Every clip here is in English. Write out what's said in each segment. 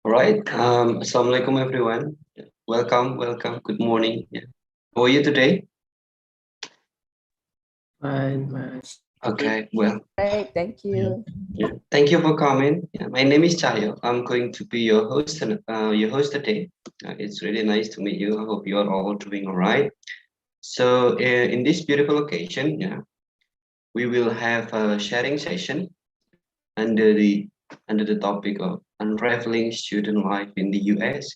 All right. Assalamualaikum everyone. Welcome, welcome. Good morning. Yeah. How are you today? Fine, Mas. Okay, well, Great, thank you. yeah. Thank you for coming. Yeah, my name is Chayo. I'm going to be your host and your host today. It's really nice to meet you. I hope you are all doing all right. So in this beautiful occasion, yeah, we will have a sharing session under the under the topic of unraveling student life in the US.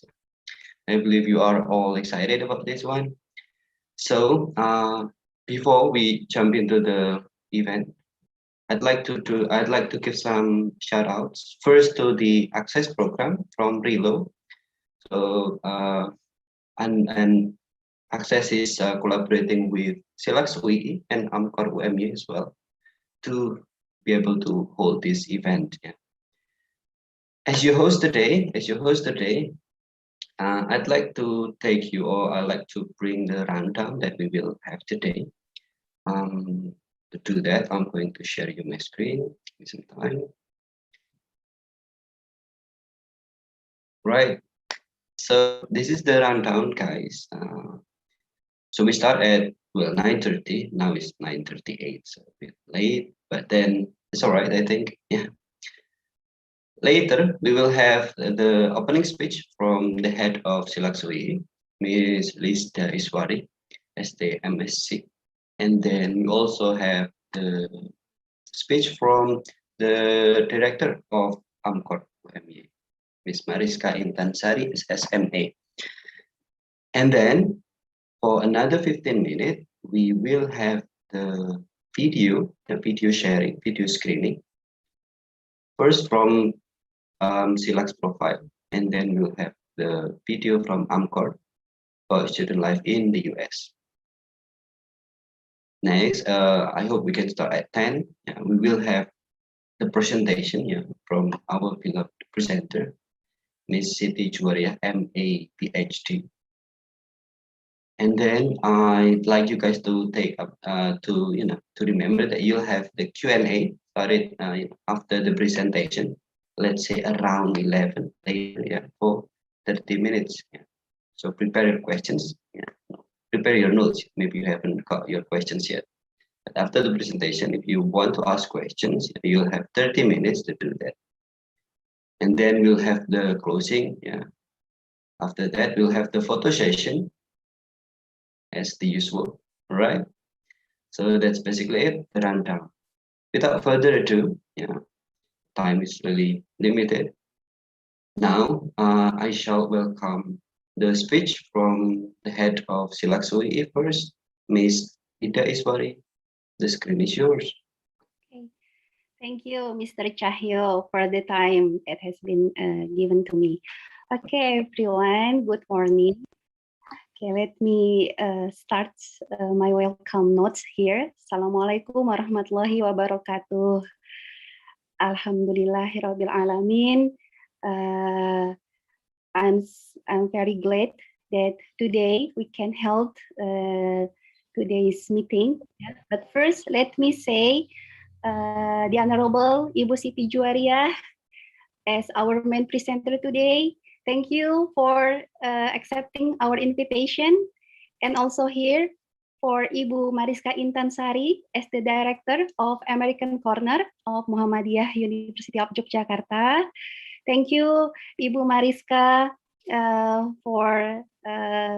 I believe you are all excited about this one. So before we jump into the event, I'd like to give some shout outs first to the access program from RELO. So and access is collaborating with cilacs.uii and UMU as well to be able to hold this event. Yeah. As your host today, I'd like to take you, or I'd like to bring the rundown that we will have today. To do that, I'm going to share you my screen. Give me some time. Right. So this is the rundown, guys. So we start at 9:30. Now it's 9:38, so a bit late, but then it's all right, I think. Yeah. Later, we will have the opening speech from the head of cilacs.uii, Ms. Lista Iswari, SD MSc. And then we also have the speech from the director of UMU, Ms. Mariska Intansari, SMA. And then for another 15 minutes, we will have the video sharing, video screening. First from cilacs profile, and then we'll have the video from AMCOR for student life in the US. Next, I hope we can start at 10. We will have the presentation, yeah, from our beloved presenter, Miss Siti Juwariyah, MA Ph.D. And then I'd like you guys to take up to remember that you'll have the Q&A started after the presentation. Let's say around 11 later, yeah, for 30 minutes. Yeah. So prepare your questions. Yeah. Prepare your notes. Maybe you haven't got your questions yet. But after the presentation, if you want to ask questions, you'll have 30 minutes to do that. And then we'll have the closing. Yeah. After that, we'll have the photo session as the usual. All right. So that's basically it, the rundown. Without further ado, yeah, time is really limited. Now, I shall welcome the speech from the head of cilacs.uii first, Miss Ida Iswari. The screen is yours. Okay. Thank you, Mr. Cahyo, for the time that has been given to me. Okay, everyone, good morning. Okay, let me start my welcome notes here. Assalamualaikum warahmatullahi wabarakatuh. Alhamdulillahirabbil alamin. I'm very glad that today we can hold today's meeting. But first, let me say the Honorable Ibu Siti Juwariyah as our main presenter today. Thank you for accepting our invitation, and also here for Ibu Mariska Intansari as the Director of American Corner of Muhammadiyah University of Yogyakarta. Thank you, Ibu Mariska, for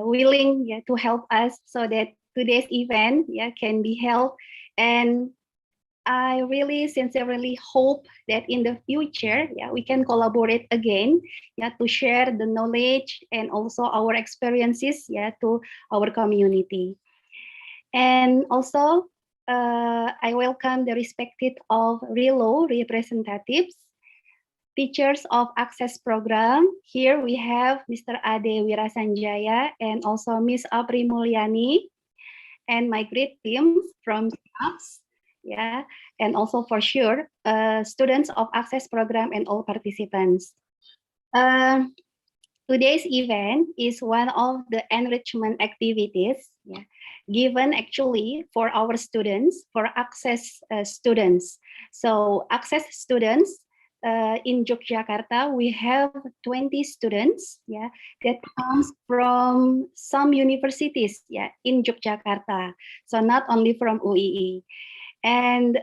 willing to help us so that today's event can be held. And I really sincerely hope that in the future, we can collaborate again, to share the knowledge and also our experiences, to our community. And also, I welcome the respected of RELO representatives, teachers of access program. Here we have Mr. Ade Wirasanjaya and also Miss Apri Mulyani, and my great team from CAPS. And also for sure, students of access program and all participants. Today's event is one of the enrichment activities given actually for our students, for access students. So access students in Yogyakarta, we have 20 students that comes from some universities in Yogyakarta. So not only from UII. And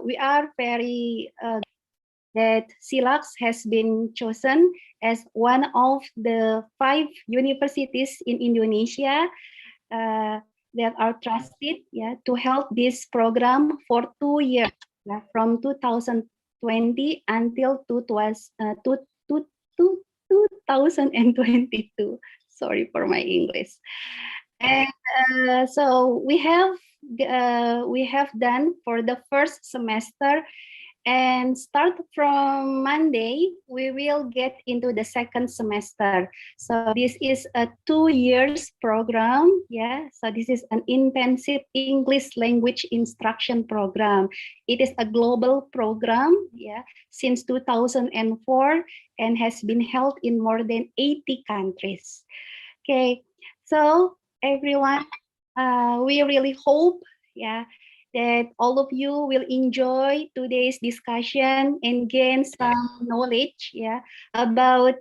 we are very that cilacs has been chosen as one of the 5 universities in Indonesia that are trusted to help this program for 2 years, from 2020 until 2022. Sorry for my English. And so we have done for the first semester, and start from Monday, we will get into the second semester. So this is a 2 years program. So this is an intensive English language instruction program. It is a global program, since 2004, and has been held in more than 80 countries. Okay, so everyone, we really hope, that all of you will enjoy today's discussion and gain some knowledge, about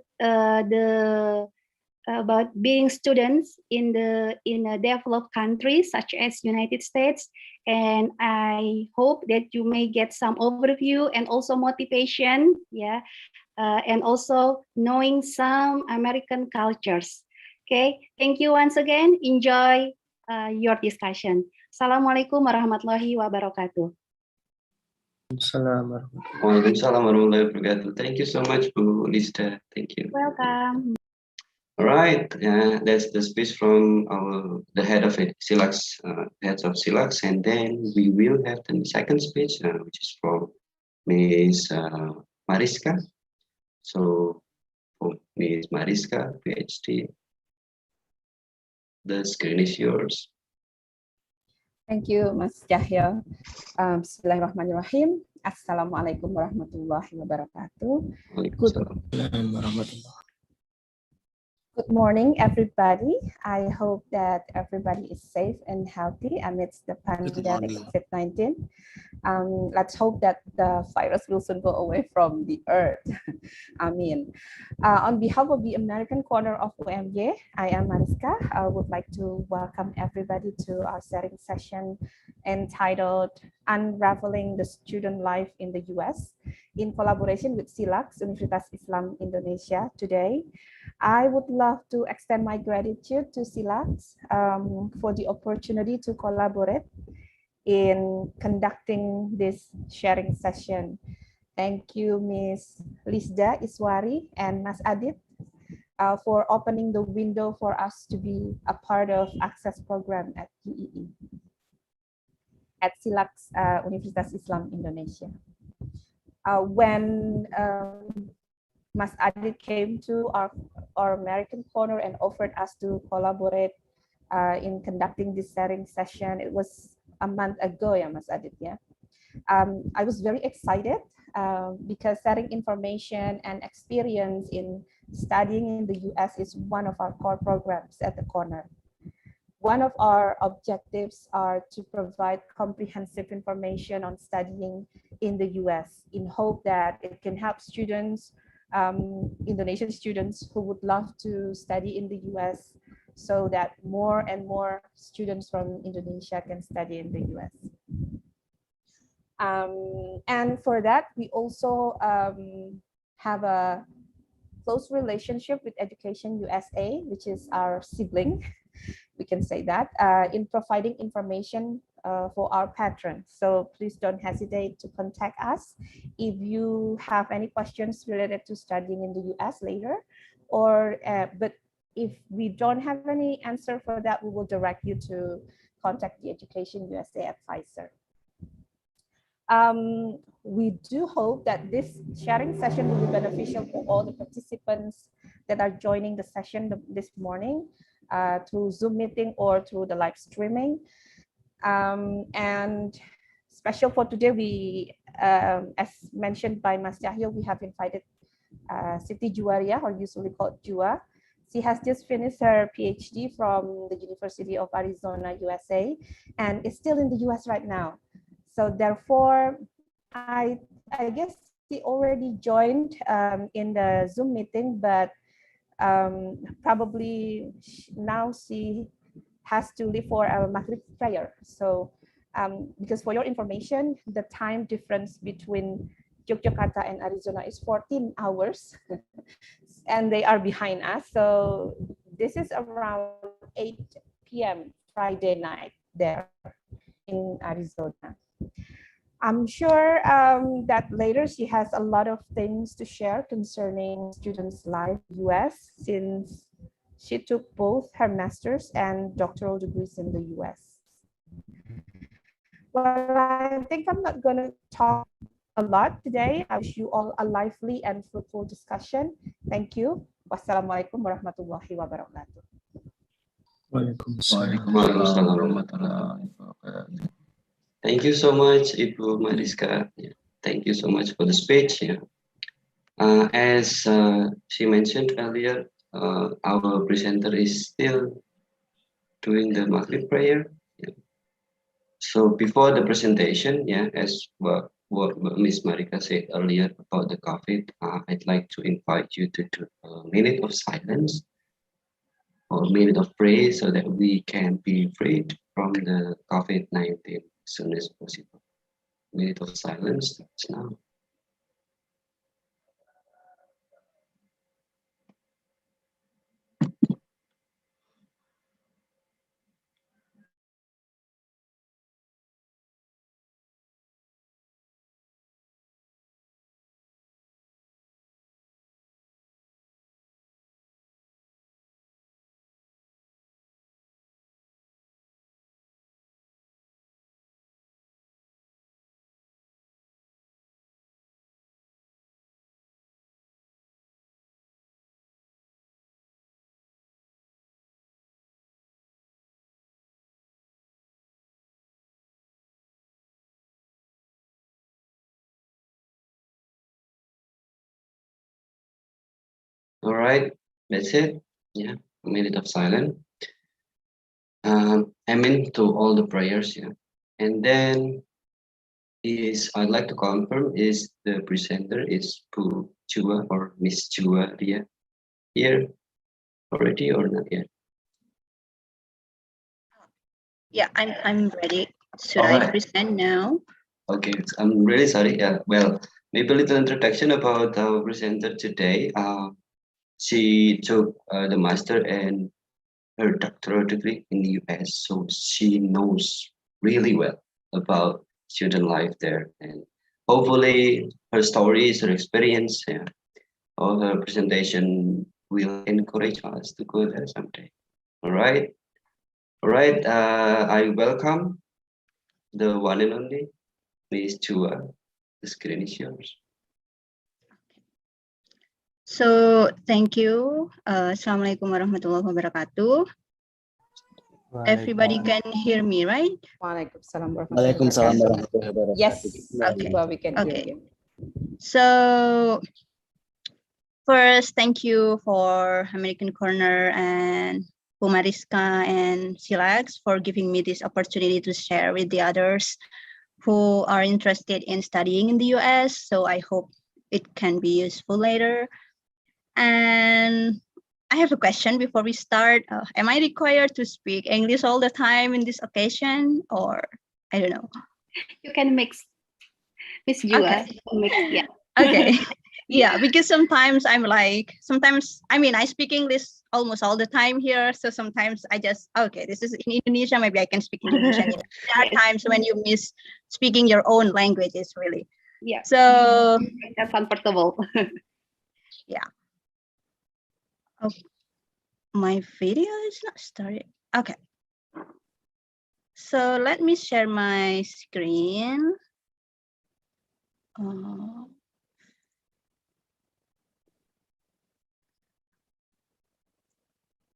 about being students in a developed country such as United States. And I hope that you may get some overview and also motivation, and also knowing some American cultures. Okay, thank you once again. Enjoy your discussion. Assalamualaikum warahmatullahi wabarakatuh. Waalaikumsalam warahmatullahi wabarakatuh. Thank you so much, Bu Lista. Thank you. Welcome. All right, that's the speech from the head of cilacs, heads of cilacs, and then we will have the second speech, which is from Miss Mariska. So, for Miss Mariska, PhD, the screen is yours. Thank you, Mas Cahyo. Bismillahirrahmanirrahim. Assalamualaikum warahmatullahi wabarakatuh. Good morning, everybody. I hope that everybody is safe and healthy amidst the pandemic COVID-19. Let's hope that the virus will soon go away from the earth. I mean, on behalf of the American corner of UMY, I am Mariska. I would like to welcome everybody to our sharing session entitled Unraveling the Student Life in the US in collaboration with cilacs, Universitas Islam Indonesia. Today, I would love to extend my gratitude to cilacs for the opportunity to collaborate in conducting this sharing session. Thank you, Ms. Lisda Iswari and Mas Adit for opening the window for us to be a part of access program at UII, at cilacs, Universitas Islam Indonesia. When Mas Adit came to our American corner and offered us to collaborate in conducting this sharing session, it was a month ago, yeah, Mas Adit, yeah. I was very excited because sharing information and experience in studying in the US is one of our core programs at the corner. One of our objectives are to provide comprehensive information on studying in the US in hope that it can help students, Indonesian students who would love to study in the US, so that more and more students from Indonesia can study in the US. And for that, we also have a close relationship with Education USA, which is our sibling, we can say that, in providing information for our patrons. So please don't hesitate to contact us if you have any questions related to studying in the US later, or but if we don't have any answer for that, we will direct you to contact the Education USA advisor. We do hope that this sharing session will be beneficial for all the participants that are joining the session this morning through Zoom meeting or through the live streaming. And special for today, we, as mentioned by Mas Cahyo, we have invited Siti Juwariyah, or usually called Jua. She has just finished her PhD from the University of Arizona, USA, and is still in the US right now. So therefore, I guess she already joined in the Zoom meeting, but probably now she has to leave for a Maghrib prayer. So because for your information, the time difference between Yogyakarta and Arizona is 14 hours and they are behind us. So this is around 8 p.m. Friday night there in Arizona. I'm sure that later she has a lot of things to share concerning students' life in the US, since she took both her master's and doctoral degrees in the US. Well, I think I'm not going to talk a lot today. I wish you all a lively and fruitful discussion. Thank you. Wassalamualaikum warahmatullahi wabarakatuh. Thank you so much, Ibu Mariska. Yeah. Thank you so much for the speech. Yeah. As she mentioned earlier, our presenter is still doing the Maghrib prayer. Yeah. So before the presentation, yeah, as what Ms. Marika said earlier about the COVID, I'd like to invite you to do a minute of silence or a minute of prayer so that we can be freed from the COVID-19 as soon as possible. Minute of silence starts now. All right, that's it. Yeah, a minute of silence. Amen to all the prayers. Yeah, and then I'd like to confirm is the presenter is Pu Chua or Miss Juwariyah here already or not yet? Yeah, I'm ready. Should All I right. present now? Okay, I'm really sorry. Yeah, well, maybe a little introduction about our presenter today. She took the master and her doctoral degree in the US, so she knows really well about student life there, and hopefully her stories, her experience, yeah, all her presentation will encourage us to go there someday. All right, all right. I welcome the one and only Miss Chua. The screen is yours. So thank you. Assalamualaikum warahmatullahi wabarakatuh. Everybody can hear me, right? Waalaikumsalam Waalaikumsalam warahmatullahi warahmatullahi wabarakatuh. Yes, Okay. we can hear you. So first, thank you for American Corner and Pumariska and Cilacs for giving me this opportunity to share with the others who are interested in studying in the US. So I hope it can be useful later. And I have a question before we start. Am I required to speak English all the time in this occasion, or I don't know? You can mix, Miss Jua. Okay. Mix, yeah. Okay. Yeah, because sometimes I mean, I speak English almost all the time here. So sometimes I just, okay, this is in Indonesia, maybe I can speak Indonesian. There are times when you miss speaking your own languages, really. Yeah. So That's uncomfortable. yeah. Oh, my video is not started. Okay. So let me share my screen.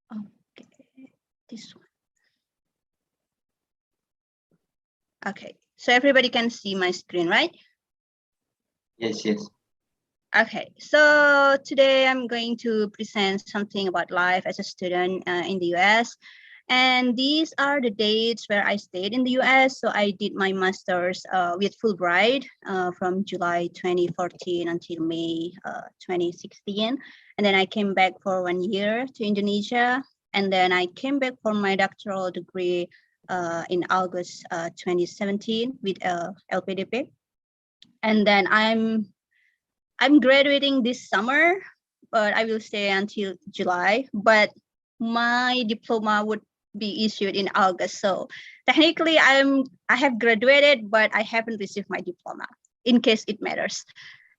Okay, this one. Okay, so everybody can see my screen, right? Yes, yes. Okay, so today I'm going to present something about life as a student in the US. And these are the dates where I stayed in the US. So I did my master's with Fulbright from July 2014 until May 2016. And then I came back for 1 year to Indonesia. And then I came back for my doctoral degree in August 2017 with LPDP. And then I'm graduating this summer, but I will stay until July. But my diploma would be issued in August. So technically I have graduated, but I haven't received my diploma in case it matters.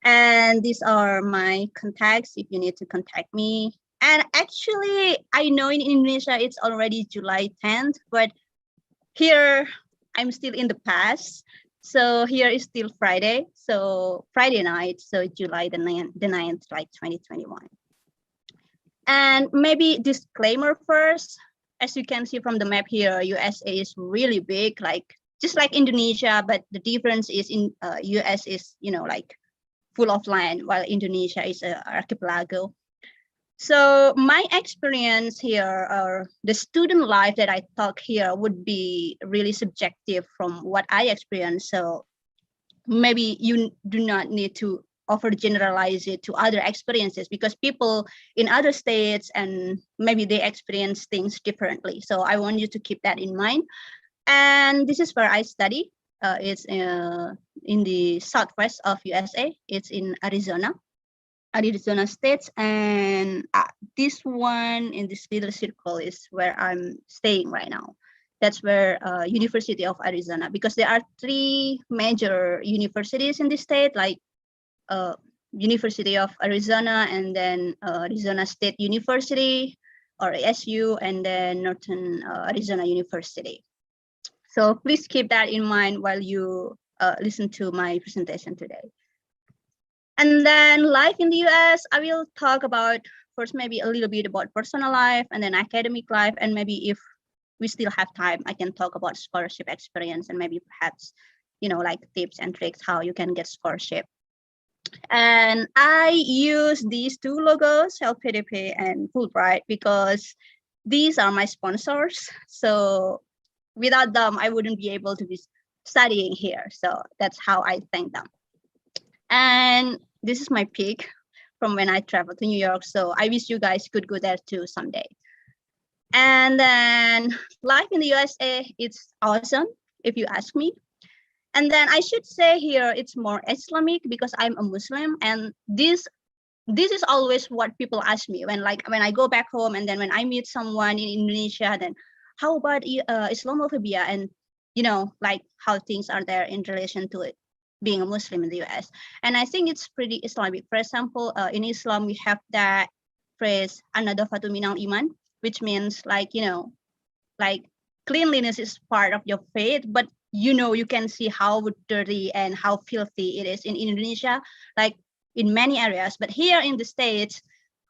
And these are my contacts if you need to contact me. And actually, I know in Indonesia it's already July 10th, but here I'm still in the past. So here is still Friday. So Friday night, so July the 9th, like 2021. And maybe disclaimer first, as you can see from the map here, USA is really big, like just like Indonesia, but the difference is in US is, like full of land, while Indonesia is an archipelago. So my experience here, or the student life that I talk here, would be really subjective from what I experienced. So maybe you do not need to generalize it to other experiences, because people in other states and maybe they experience things differently. So I want you to keep that in mind. And this is where I study. It's in the southwest of USA. It's in Arizona State, and this one in this little circle is where I'm staying right now. That's where University of Arizona, because there are 3 major universities in the state, like University of Arizona, and then Arizona State University, or ASU, and then Northern Arizona University. So please keep that in mind while you listen to my presentation today. And then life in the US, I will talk about first maybe a little bit about personal life, and then academic life, and maybe if we still have time, I can talk about scholarship experience, and maybe perhaps, like tips and tricks how you can get scholarship. And I use these two logos, HealthPDP and Fulbright, because these are my sponsors. So without them, I wouldn't be able to be studying here. So that's how I thank them. And this is my pic from when I traveled to New York. So I wish you guys could go there too someday. And then life in the USA, it's awesome, if you ask me. And then I should say here, it's more Islamic because I'm a Muslim. And this is always what people ask me when I go back home, and then when I meet someone in Indonesia, then how about Islamophobia, and like how things are there in relation to it being a Muslim in the US. And I think it's pretty Islamic. For example, in Islam, we have that phrase an-nadafatu minal iman, which means like cleanliness is part of your faith, but you can see how dirty and how filthy it is in Indonesia, like in many areas. But here in the States,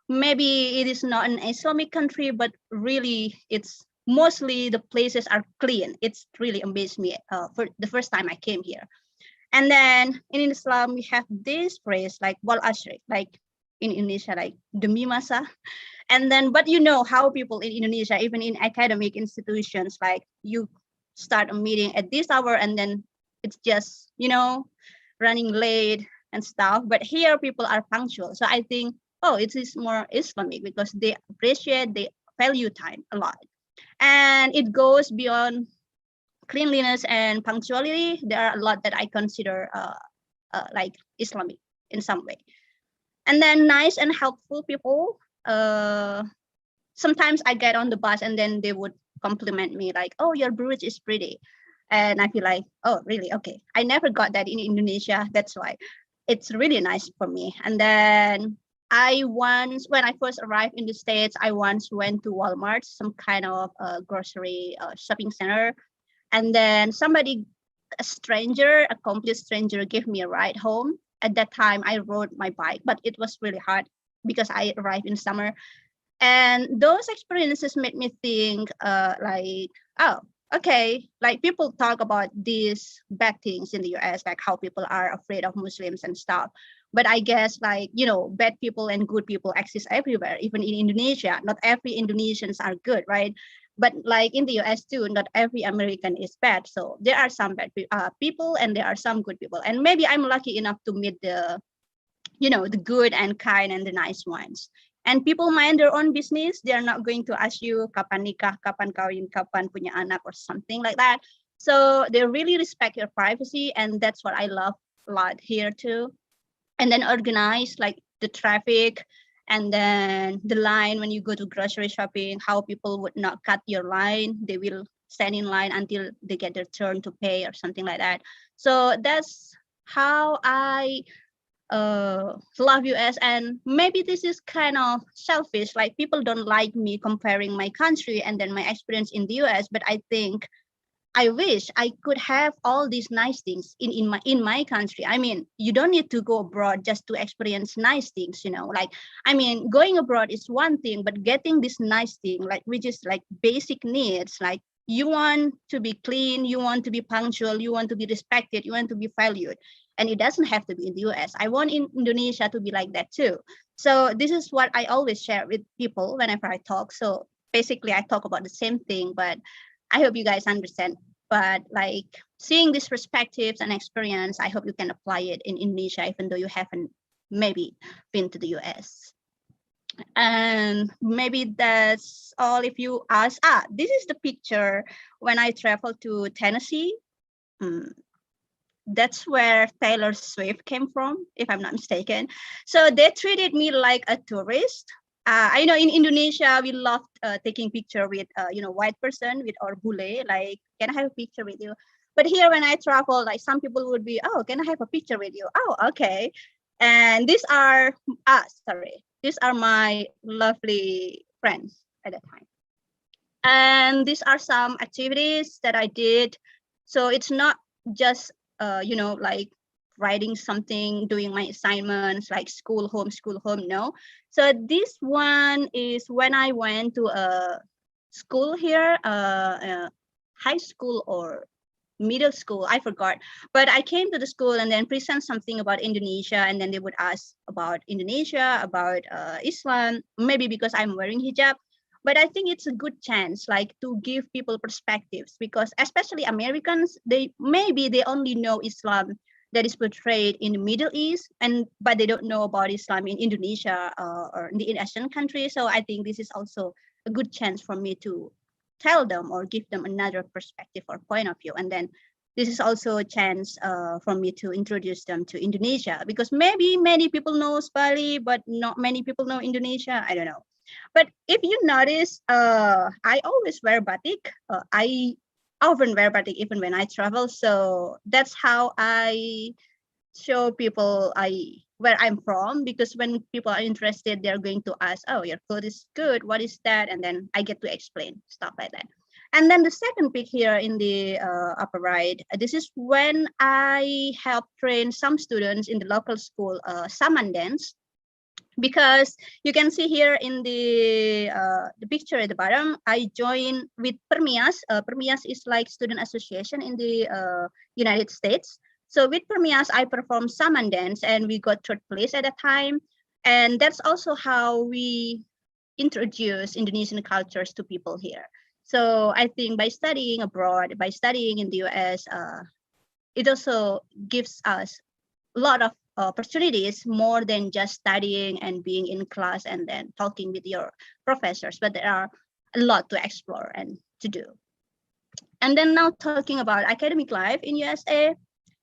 maybe it is not an Islamic country, but really it's mostly the places are clean. It's really amazed me for the first time I came here. And then in Islam, we have this phrase like wal ashrik, like in Indonesia, like demi masa. And then, but how people in Indonesia, even in academic institutions, like you start a meeting at this hour and then it's just, running late and stuff. But here people are punctual. So I think, it is more Islamic because they value time a lot. And it goes beyond cleanliness and punctuality. There are a lot that I consider like Islamic in some way. And then nice and helpful people. Sometimes I get on the bus and then they would compliment me like, oh, your bridge is pretty. And I feel like, oh, really? Okay. I never got that in Indonesia. That's why it's really nice for me. And then when I first arrived in the States, I once went to Walmart, some kind of grocery shopping center. And then a complete stranger gave me a ride home. At that time, I rode my bike, but it was really hard because I arrived in summer. And those experiences made me think like, oh, okay, like people talk about these bad things in the US, like how people are afraid of Muslims and stuff. But I guess like, bad people and good people exist everywhere, even in Indonesia. Not every Indonesians are good, right? But like in the US too, not every American is bad. So there are some bad people and there are some good people. And maybe I'm lucky enough to meet the good and kind and the nice ones. And people mind their own business. They are not going to ask you kapan nikah, kapan kawin, kapan punya anak or something like that. So they really respect your privacy. And that's what I love a lot here too. And then organize like the traffic and then the line when you go to grocery shopping, how people would not cut your line. They will stand in line until they get their turn to pay or something like that. So that's how I love US. And maybe this is kind of selfish, like people don't like me comparing my country and then my experience in the US, but I think I wish I could have all these nice things in my country. I mean, you don't need to go abroad just to experience nice things, like, I mean, going abroad is one thing, but getting this nice thing, like, which is like basic needs, like you want to be clean, you want to be punctual, you want to be respected, you want to be valued. And it doesn't have to be in the US. I want in Indonesia to be like that too. So this is what I always share with people whenever I talk. So basically I talk about the same thing, but I hope you guys understand. But like seeing these perspectives and experience, I hope you can apply it in Indonesia, even though you haven't maybe been to the US. And maybe that's all if you ask. This is the picture when I traveled to Tennessee. That's where Taylor Swift came from, if I'm not mistaken. So they treated me like a tourist. I know in Indonesia, we love taking picture with, white person with our bule, like, can I have a picture with you? But here when I travel, like some people would be, oh, can I have a picture with you? Oh, okay. And these are my lovely friends at that time. And these are some activities that I did. So it's not just, like writing something, doing my assignments, like school, home, no. So this one is when I went to a school here, high school or middle school, I forgot, but I came to the school and then present something about Indonesia, and then they would ask about Indonesia, about Islam, maybe because I'm wearing hijab. But I think it's a good chance, like, to give people perspectives, because especially Americans, maybe they only know Islam that is portrayed in the Middle East, but they don't know about Islam in Indonesia or in the Asian countries. So I think this is also a good chance for me to tell them or give them another perspective or point of view. And then this is also a chance for me to introduce them to Indonesia, because maybe many people know Bali, but not many people know Indonesia. I don't know. But if you notice, I always wear batik. I often wear batik even when I travel. So that's how I show people where I'm from, because when people are interested, they're going to ask, oh, your clothes is good, what is that? And then I get to explain stuff like that. And then the second pic here in the upper right, this is when I help train some students in the local school, Saman dance. Because you can see here in the picture at the bottom, I joined with Permias. Permias is like student association in the United States. So with Permias, I performed Saman dance, and we got third place at that time. And that's also how we introduce Indonesian cultures to people here. So I think by studying abroad, by studying in the US, it also gives us a lot of opportunities, more than just studying and being in class and then talking with your professors, but there are a lot to explore and to do. And then now talking about academic life in USA,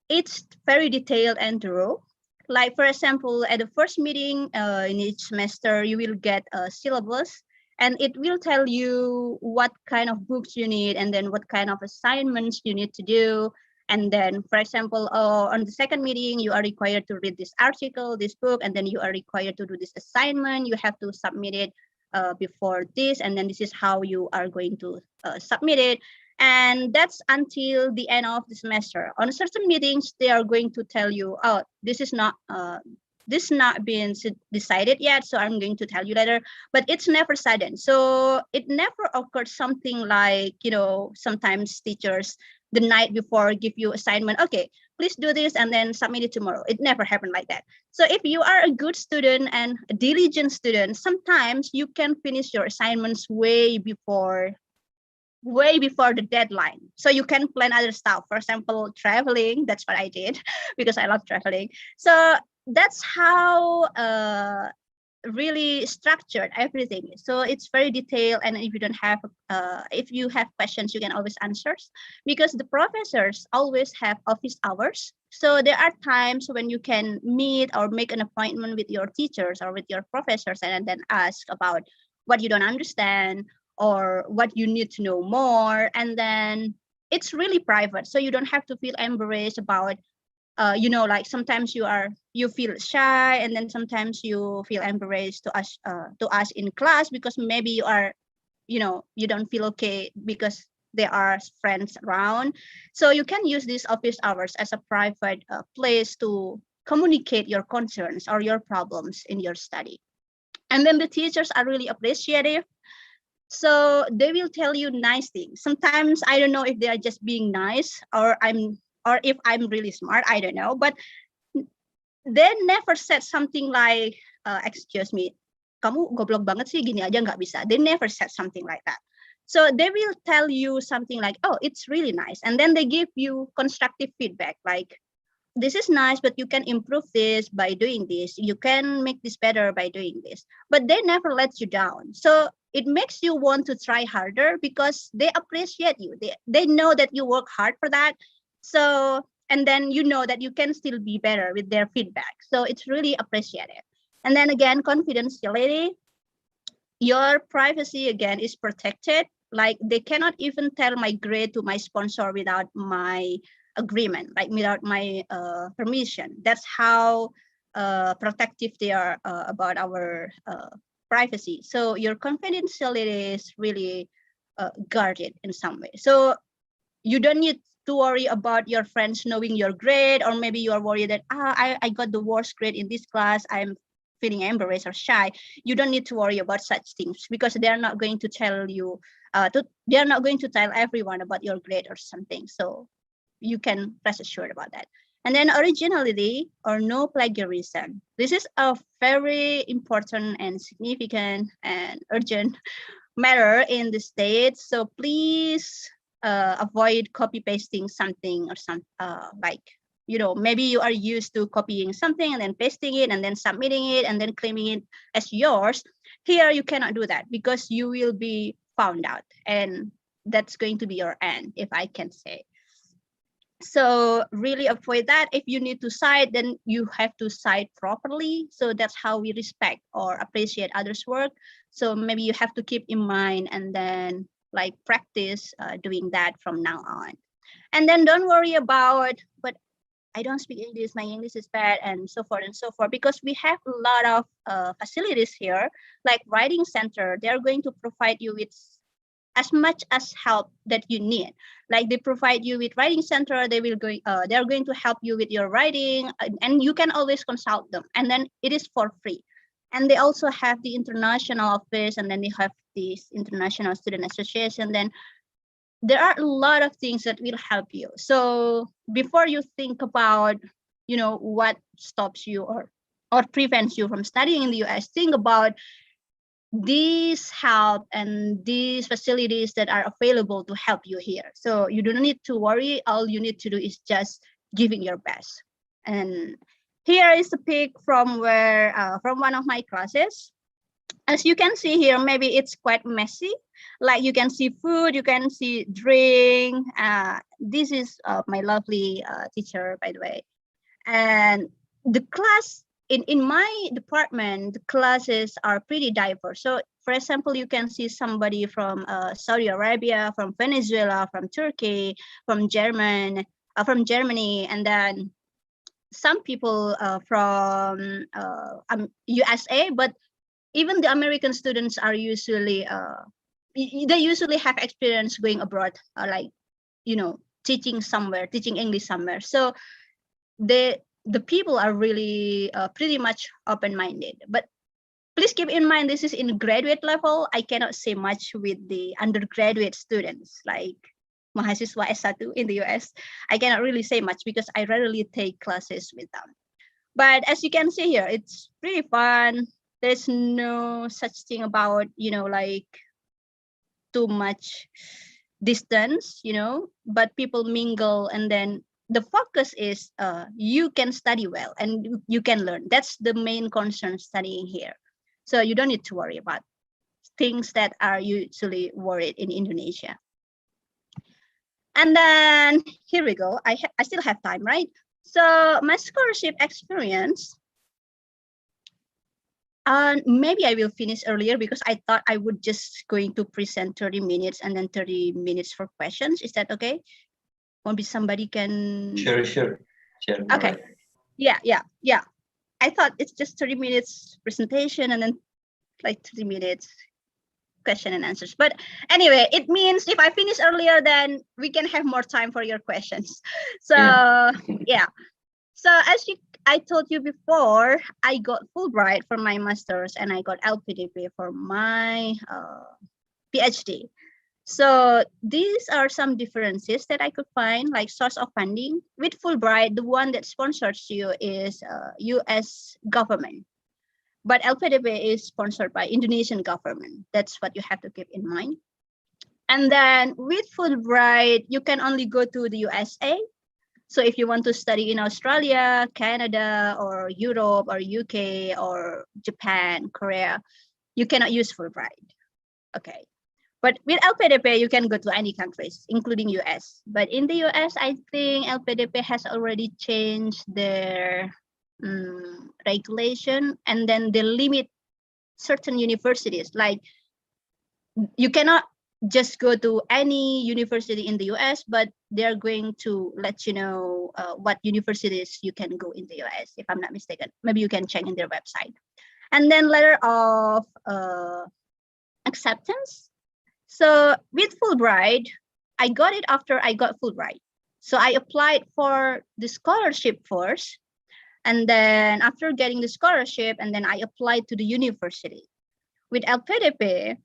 it's very detailed and thorough. Like, for example, at the first meeting in each semester, you will get a syllabus, and it will tell you what kind of books you need, and then what kind of assignments you need to do. And then, for example, on the second meeting, you are required to read this article, this book, and then you are required to do this assignment. You have to submit it before this, and then this is how you are going to submit it. And that's until the end of the semester. On certain meetings, they are going to tell you, oh, this is not being decided yet, so I'm going to tell you later. But it's never sudden. So it never occurs something like, sometimes teachers the night before give you assignment, okay, please do this and then submit it tomorrow. It never happened like that. So if you are a good student and a diligent student, sometimes you can finish your assignments way before the deadline. So you can plan other stuff. For example, traveling, that's what I did because I love traveling. So that's how really structured everything. So it's very detailed, and if you have questions, you can always answer, because the professors always have office hours. So there are times when you can meet or make an appointment with your teachers or with your professors, and then ask about what you don't understand or what you need to know more. And then it's really private, so you don't have to feel embarrassed about like sometimes you feel shy, and then sometimes you feel embarrassed to ask in class, because maybe you don't feel okay because there are friends around. So you can use these office hours as a private place to communicate your concerns or your problems in your study. And then the teachers are really appreciative. So they will tell you nice things. Sometimes I don't know if they are just being nice or if I'm really smart, I don't know. But they never said something like, excuse me, kamu goblok banget sih, gini aja nggak bisa. They never said something like that. So they will tell you something like, oh, it's really nice. And then they give you constructive feedback, like, this is nice, but you can improve this by doing this. You can make this better by doing this. But they never let you down. So it makes you want to try harder because they appreciate you. They know that you work hard for that. So, and then you know that you can still be better with their feedback. So it's really appreciated. And then again, confidentiality. Your privacy again is protected. Like, they cannot even tell my grade to my sponsor without my agreement, like without my permission. That's how protective they are about our privacy. So your confidentiality is really guarded in some way. So you don't need to worry about your friends knowing your grade, or maybe you are worried that I got the worst grade in this class, I'm feeling embarrassed or shy. You don't need to worry about such things, because they're not going to tell you they're not going to tell everyone about your grade or something. So you can rest assured about that. And then originality or no plagiarism. This is a very important and significant and urgent matter in the States. So please avoid copy pasting something or some like, you know, maybe you are used to copying something and then pasting it and then submitting it and then claiming it as yours. Here you cannot do that because you will be found out, and that's going to be your end, if I can say. So really avoid that. If you need to cite, then you have to cite properly. So that's how we respect or appreciate others' work. So maybe you have to keep in mind and then like practice doing that from now on. And then don't worry about, but I don't speak English, my English is bad, and so forth, because we have a lot of facilities here, like writing center. They're going to provide you with as much as help that you need. Like they provide you with writing center, they're going to help you with your writing, and you can always consult them, and then it is for free. And they also have the international office, and then they have this international student association. Then there are a lot of things that will help you. So before you think about, you know, what stops you or prevents you from studying in the US, think about these help and these facilities that are available to help you here. So you don't need to worry. All you need to do is just giving your best. And here is a pic from from one of my classes. As you can see here, maybe it's quite messy. Like you can see food, you can see drink. This is my lovely teacher, by the way. And the class, in my department, the classes are pretty diverse. So for example, you can see somebody from Saudi Arabia, from Venezuela, from Turkey, from Germany, and then some people from USA, but even the American students are usually, they usually have experience going abroad, like, you know, teaching English somewhere. So the people are really pretty much open-minded. But please keep in mind, this is in graduate level. I cannot say much with the undergraduate students, like mahasiswa S1 in the US. I cannot really say much because I rarely take classes with them. But as you can see here, it's pretty fun. There's no such thing about, you know, like too much distance, you know, but people mingle, and then the focus is you can study well and you can learn. That's the main concern studying here. So you don't need to worry about things that are usually worried in Indonesia. And then here we go. I still have time, right? So my scholarship experience, maybe I will finish earlier because I thought I would just going to present 30 minutes and then 30 minutes for questions. Is that okay? Maybe somebody can. Sure. Okay. Yeah. I thought it's just 30 minutes presentation and then like 30 minutes question and answers. But anyway, it means if I finish earlier, then we can have more time for your questions. So yeah. So as I told you before, I got Fulbright for my master's and I got LPDP for my PhD. So these are some differences that I could find, like source of funding. With Fulbright, the one that sponsors you is US government. But LPDP is sponsored by Indonesian government. That's what you have to keep in mind. And then with Fulbright, you can only go to the USA. So if you want to study in Australia, Canada, or Europe, or UK, or Japan, Korea, you cannot use Fulbright. Okay. But with LPDP, you can go to any countries, including US. But in the US, I think LPDP has already changed their regulation, and then they limit certain universities. Like you cannot just go to any university in the US, but they're going to let you know what universities you can go in the US, if I'm not mistaken. Maybe you can check in their website. And then letter of acceptance. So with Fulbright, I got it after I got Fulbright. So I applied for the scholarship first. And then after getting the scholarship, and then I applied to the university. With LPDP,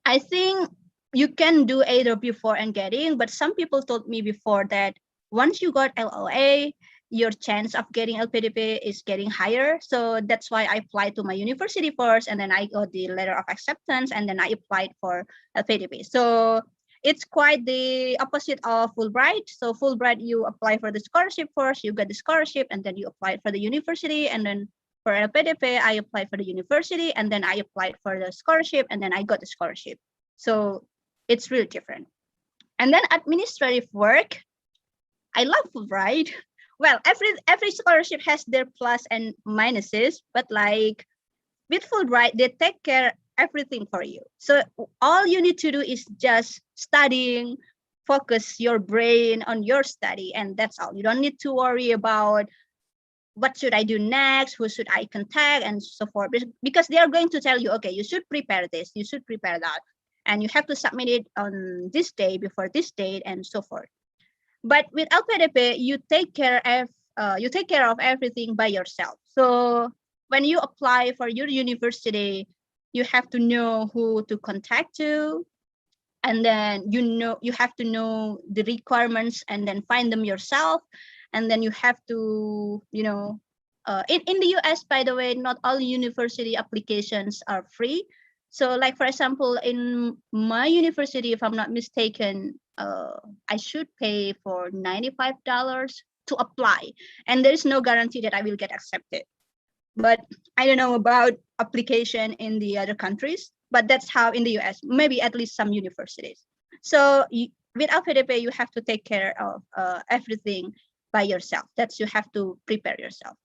I think you can do either before and getting, but some people told me before that once you got LOA, your chance of getting LPDP is getting higher. So that's why I applied to my university first, and then I got the letter of acceptance, and then I applied for LPDP. So it's quite the opposite of Fulbright. So Fulbright, you apply for the scholarship first, you get the scholarship, and then you apply for the university, and then for LPDP, I applied for the university, and then I applied for the scholarship, and then I got the scholarship. So it's really different. And then administrative work, I love Fulbright. Well, every scholarship has their plus and minuses, but like with Fulbright, they take care everything for you. So all you need to do is just studying, focus your brain on your study, and that's all. You don't need to worry about what should I do next, who should I contact, and so forth, because they are going to tell you, okay, you should prepare this, you should prepare that, and you have to submit it on this day before this date, and so forth. But with LPDP, you take care of everything by yourself. So when you apply for your university, you have to know who to contact to, and then you have to know the requirements and then find them yourself, and then you have to in the US, by the way, not all university applications are free. So like, for example, in my university, if I'm not mistaken, I should pay for $95 to apply, and there's no guarantee that I will get accepted. But I don't know about application in the other countries, but that's how in the US, maybe at least some universities. So with LPDP, you have to take care of everything by yourself. You have to prepare yourself.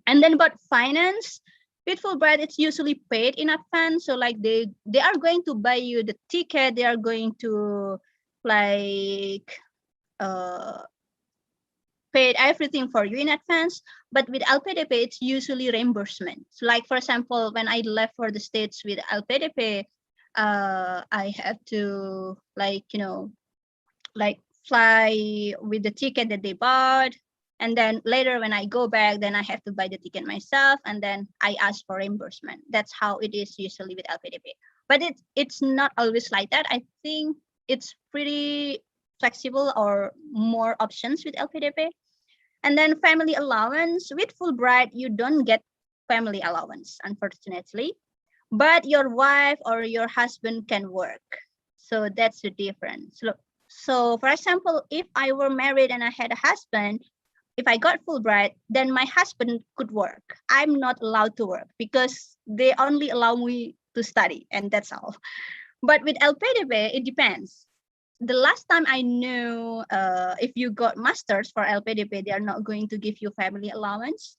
And then about finance, with Fulbright, it's usually paid in advance. So like they are going to buy you the ticket, they are going to like paid everything for you in advance. But with LPDP, it's usually reimbursement. So like, for example, when I left for the States with LPDP, I had to fly with the ticket that they bought. And then later when I go back, then I have to buy the ticket myself, and then I ask for reimbursement. That's how it is usually with LPDP. But it's not always like that. I think it's pretty flexible, or more options with LPDP. And then family allowance. With Fulbright, you don't get family allowance, unfortunately. But your wife or your husband can work. So that's the difference. So for example, if I were married and I had a husband, if I got Fulbright, then my husband could work. I'm not allowed to work because they only allow me to study, and that's all. But with LPDP, it depends. The last time I knew, if you got masters for LPDP, they are not going to give you family allowance.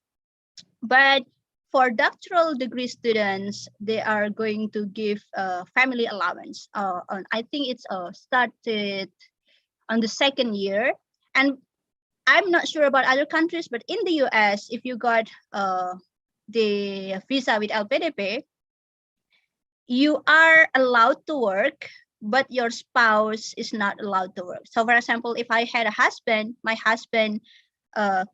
But for doctoral degree students, they are going to give family allowance. I think it's started on the second year. And I'm not sure about other countries, but in the US, if you got the visa with LPDP, you are allowed to work, but your spouse is not allowed to work. So for example, if I had a husband, my husband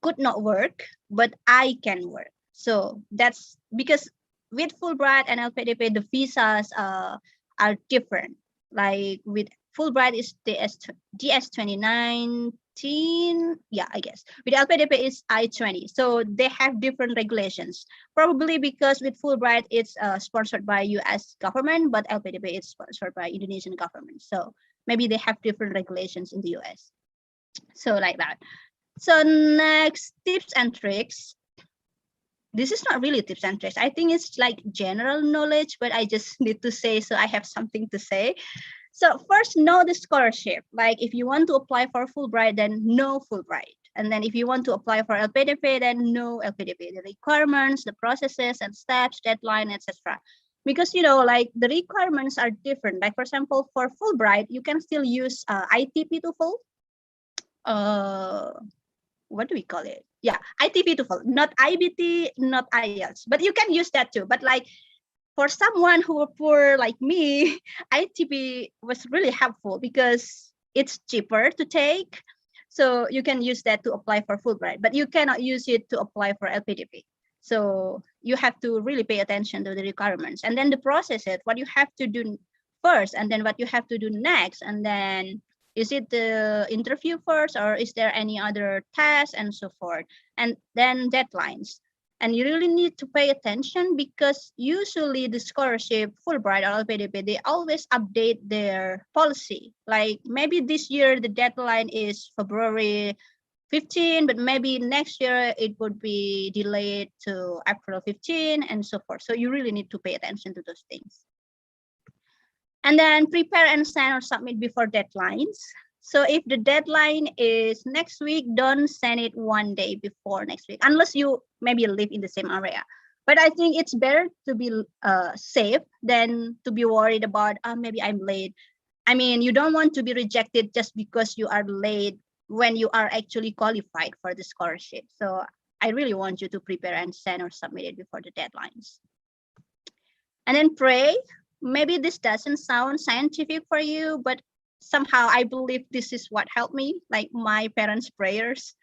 could not work, but I can work. So that's because with Fulbright and LPDP, the visas are different. Like with Fulbright is DS 2019, yeah, I guess. With LPDP is I-20. So they have different regulations. Probably because with Fulbright, it's sponsored by US government, but LPDP is sponsored by Indonesian government. So maybe they have different regulations in the US. So like that. So next, tips and tricks. This is not really tips and tricks. I think it's like general knowledge, but I just need to say, so I have something to say. So first, know the scholarship. Like if you want to apply for Fulbright, then know Fulbright. And then if you want to apply for LPDP, then know LPDP, the requirements, the processes and steps, deadline, etc. Because, like the requirements are different. Like for example, for Fulbright, you can still use ITP TOEFL. What do we call it? Yeah, ITP TOEFL, not IBT, not IELTS, but you can use that too. But like for someone who are poor like me, ITP was really helpful because it's cheaper to take. So you can use that to apply for Fulbright, but you cannot use it to apply for LPDP. So you have to really pay attention to the requirements, and then the process, what you have to do first, and then what you have to do next, and then Is it the interview first, or is there any other test and so forth? And then deadlines. And you really need to pay attention because usually the scholarship, Fulbright or LPDP, they always update their policy. Like maybe this year the deadline is February 15, but maybe next year it would be delayed to April 15 and so forth. So you really need to pay attention to those things. And then prepare and send or submit before deadlines. So if the deadline is next week, don't send it one day before next week, unless you maybe live in the same area. But I think it's better to be safe than to be worried about, maybe I'm late. I mean, you don't want to be rejected just because you are late when you are actually qualified for the scholarship. So I really want you to prepare and send or submit it before the deadlines. And then pray. Maybe this doesn't sound scientific for you, but somehow I believe this is what helped me, like my parents' prayers.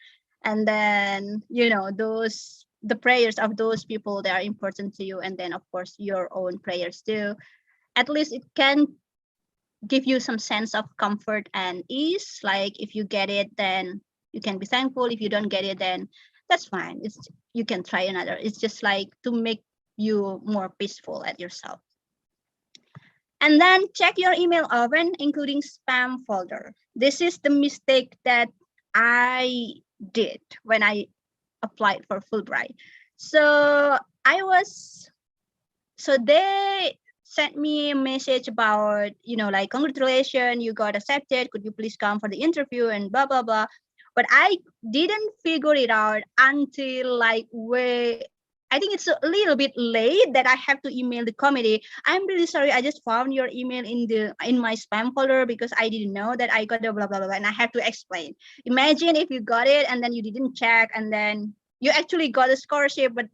And then, you know, the prayers of those people, they are important to you. And then of course, your own prayers too. At least it can give you some sense of comfort and ease. Like if you get it, then you can be thankful. If you don't get it, then that's fine. You can try another. It's just like to make you more peaceful at yourself. And then check your email often, including spam folder. This is the mistake that I did when I applied for Fulbright. So they sent me a message about, you know, like, congratulations, you got accepted. Could you please come for the interview and blah, blah, blah. But I didn't figure it out until like I think it's a little bit late that I have to email the committee. I'm really sorry. I just found your email in my spam folder because I didn't know that I got the blah, blah, blah, and I have to explain. Imagine if you got it and then you didn't check and then you actually got a scholarship, but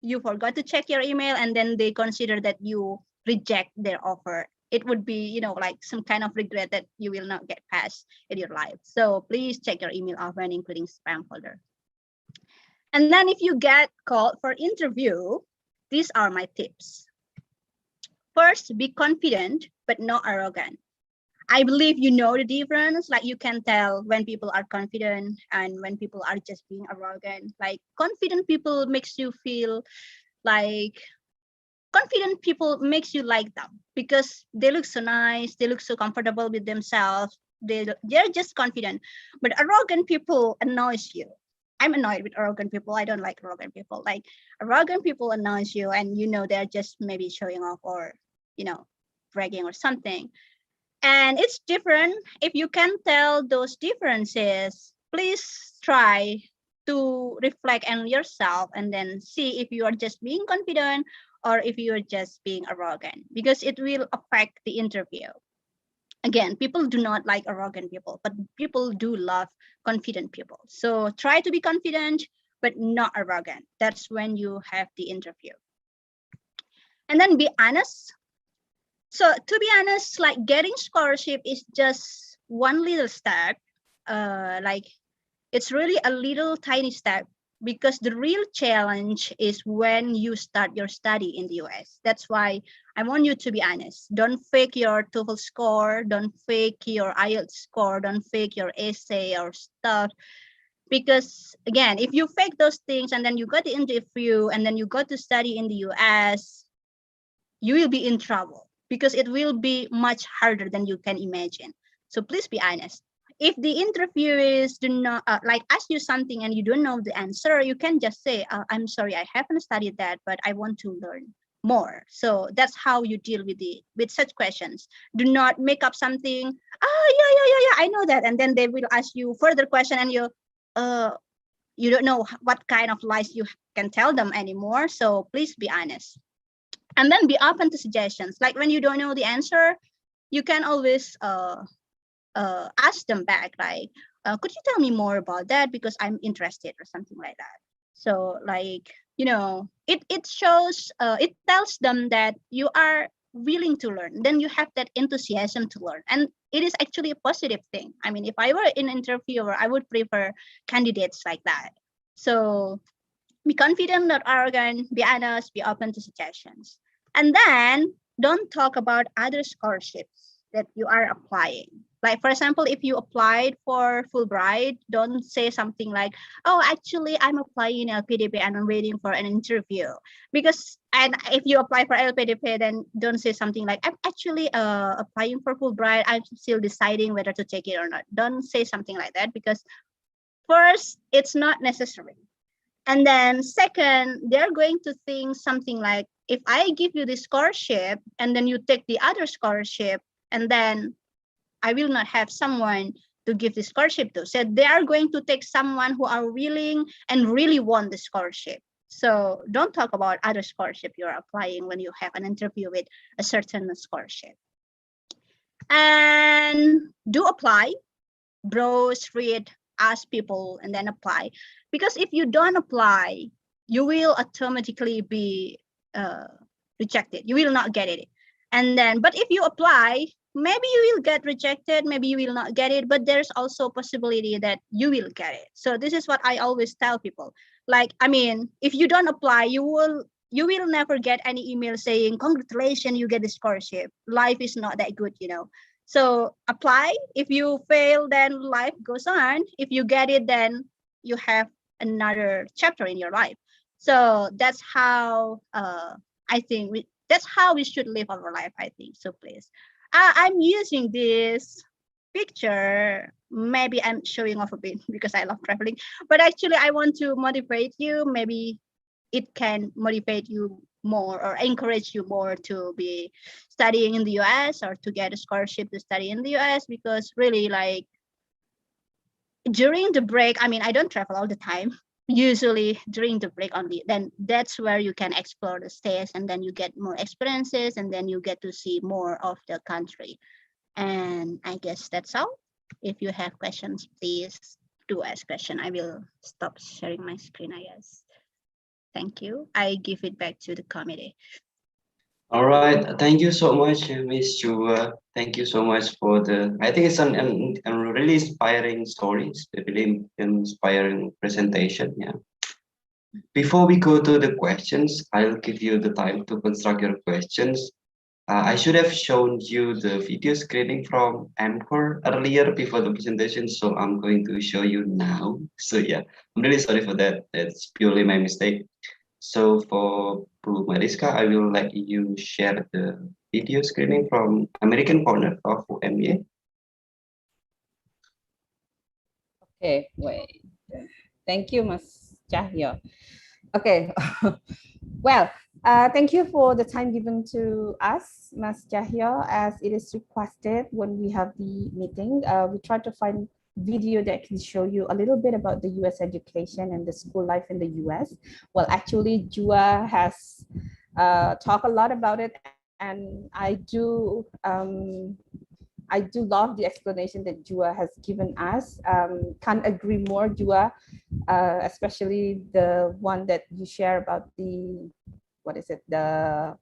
you forgot to check your email and then they consider that you reject their offer. It would be, you know, like some kind of regret that you will not get past in your life. So please check your email often, including spam folder. And then if you get called for interview, these are my tips. First, be confident, but not arrogant. I believe you know the difference. Like you can tell when people are confident and when people are just being arrogant. Like confident people makes you feel like, confident people makes you like them because they look so nice. They look so comfortable with themselves. They're just confident, but arrogant people annoys you. I'm annoyed with arrogant people. I don't like arrogant people. Like arrogant people annoys you and you know they're just maybe showing off or, you know, bragging or something. And it's different. If you can tell those differences, please try to reflect on yourself and then see if you are just being confident or if you are just being arrogant, because it will affect the interview. Again, people do not like arrogant people, but people do love confident people. So try to be confident, but not arrogant. That's when you have the interview. And then be honest. So to be honest, like getting scholarship is just one little step. Like it's really a little tiny step, because the real challenge is when you start your study in the US. That's why I want you to be honest. Don't fake your TOEFL score. Don't fake your IELTS score. Don't fake your essay or stuff. Because again, if you fake those things and then you got the interview and then you got to study in the US, you will be in trouble because it will be much harder than you can imagine. So please be honest. If the interviewers do not like ask you something and you don't know the answer, you can just say, I'm sorry, I haven't studied that, but I want to learn more. So that's how you deal with such questions. Do not make up something. Yeah, I know that. And then they will ask you further question and you don't know what kind of lies you can tell them anymore. So please be honest. And then be open to suggestions. Like when you don't know the answer, you can always ask them back, like, could you tell me more about that, because I'm interested, or something like that. So like, you know, it shows, it tells them that you are willing to learn. Then you have that enthusiasm to learn, and it is actually a positive thing. I mean, if I were an interviewer, I would prefer candidates like that. So be confident, not arrogant, be honest, be open to suggestions. And then don't talk about other scholarships that you are applying. Like, for example, if you applied for Fulbright, don't say something like, oh, actually, I'm applying LPDP and I'm waiting for an interview. Because, and if you apply for LPDP, then don't say something like, I'm actually applying for Fulbright. I'm still deciding whether to take it or not. Don't say something like that, because first, it's not necessary. And then second, they're going to think something like, if I give you the scholarship and then you take the other scholarship, and then I will not have someone to give the scholarship to. So they are going to take someone who are willing and really want the scholarship. So don't talk about other scholarship you're applying when you have an interview with a certain scholarship. And do apply, browse, read, ask people, and then apply. Because if you don't apply, you will automatically be rejected. You will not get it. And then, but if you apply, maybe you will get rejected, maybe you will not get it, but there's also a possibility that you will get it. So this is what I always tell people. Like, I mean, if you don't apply, you will never get any email saying, congratulations, you get the scholarship. Life is not that good, you know. So apply. If you fail, then life goes on. If you get it, then you have another chapter in your life. So that's how I think that's how we should live our life, I think. So please. I'm using this picture. Maybe I'm showing off a bit because I love traveling, but actually I want to motivate you. Maybe it can motivate you more or encourage you more to be studying in the US or to get a scholarship to study in the US, because really, like, during the break, I mean, I don't travel all the time. Usually during the break only, then that's where you can explore the states, and then you get more experiences, and then you get to see more of the country. And I guess that's all. If you have questions, please do ask question. I will stop sharing my screen, I guess. Thank you. I give it back to the committee. All right, thank you so much, Miss Chua. Thank you so much for the, I think it's a really inspiring story, it's a really inspiring presentation, yeah. Before we go to the questions, I'll give you the time to construct your questions. I should have shown you the video screening from Anchor earlier before the presentation, so I'm going to show you now. So yeah, I'm really sorry for that. It's purely my mistake. So for Bu Mariska, I will let you share the video screening from American corner of UMY. Okay, wait. Thank you, Mas Cahyo. Okay, well, thank you for the time given to us, Mas Cahyo. As it is requested when we have the meeting, we try to find video that can show you a little bit about the US education and the school life in the US. Well, actually, Jua has talked a lot about it, and I do love the explanation that Jua has given us. Can't agree more, Jua, especially the one that you share about the, what is it, the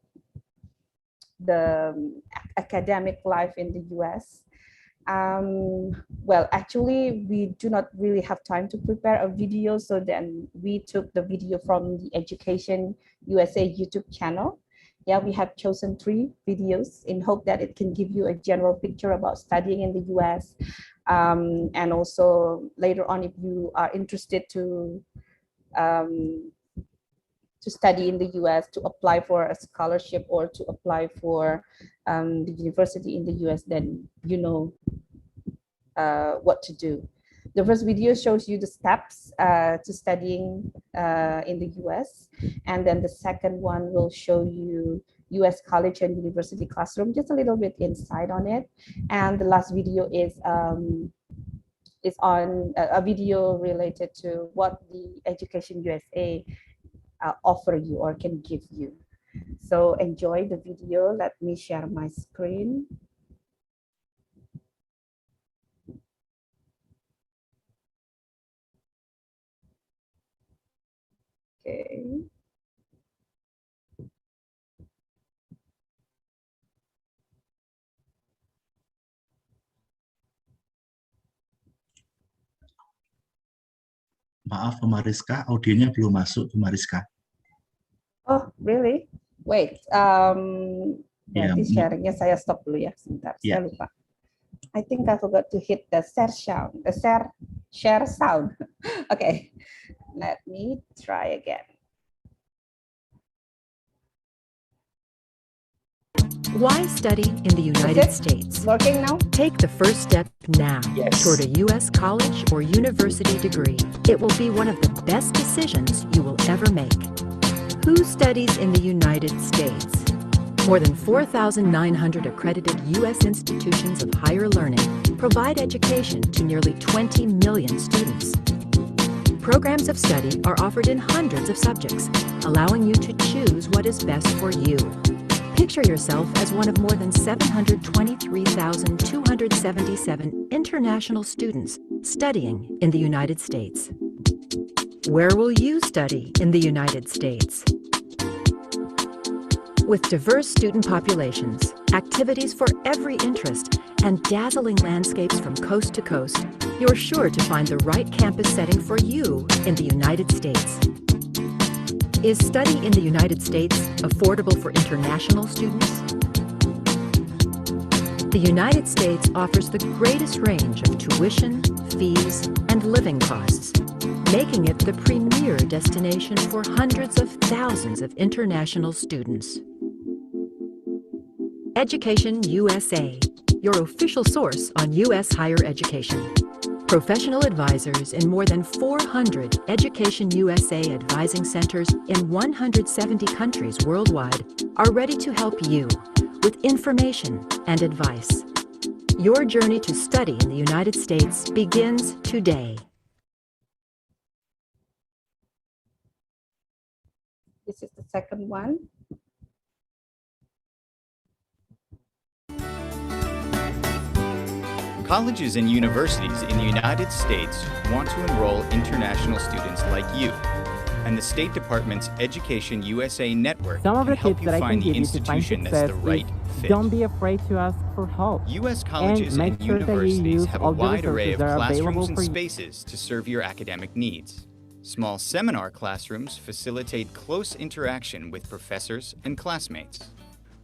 academic life in the US. Well, actually, we do not really have time to prepare a video, so then we took the video from the Education USA YouTube channel. Yeah, we have chosen 3 videos in hope that it can give you a general picture about studying in the US. And also later on, if you are interested to study in the US, to apply for a scholarship or to apply for the university in the US, then you know what to do. The first video shows you the steps to studying in the US. And then the second one will show you US college and university classroom, just a little bit insight on it. And the last video is on a video related to what the Education USA offer you or can give you. So enjoy the video. Let me share my screen. Okay. Maaf, Bu Mariska, audionya belum masuk, Bu Mariska. Oh, really? Wait, berarti sharingnya saya stop dulu ya, sebentar. Saya lupa. I think I forgot to hit the share sound. Okay, let me try again. Why study in the United States? Working now? Take the first step now Yes. toward a U.S. college or university degree. It will be one of the best decisions you will ever make. Who studies in the United States? More than 4,900 accredited U.S. institutions of higher learning provide education to nearly 20 million students. Programs of study are offered in hundreds of subjects, allowing you to choose what is best for you. Picture yourself as one of more than 723,277 international students studying in the United States. Where will you study in the United States? With diverse student populations, activities for every interest, and dazzling landscapes from coast to coast, you're sure to find the right campus setting for you in the United States. Is study in the United States affordable for international students? The United States offers the greatest range of tuition, fees, and living costs, making it the premier destination for hundreds of thousands of international students. Education USA, your official source on U.S. higher education. Professional advisors in more than 400 Education USA advising centers in 170 countries worldwide are ready to help you with information and advice. Your journey to study in the United States begins today. This is the second one. Colleges and universities in the United States want to enroll international students like you, and the State Department's Education USA network Some of can the help tips you that I can find the give you to find institution that's success the right is fit. don't be afraid to ask for help. U.S. colleges make and sure that you universities use have a all the wide array of resources that are available classrooms and for you. spaces to serve your academic needs. Small seminar classrooms facilitate close interaction with professors and classmates.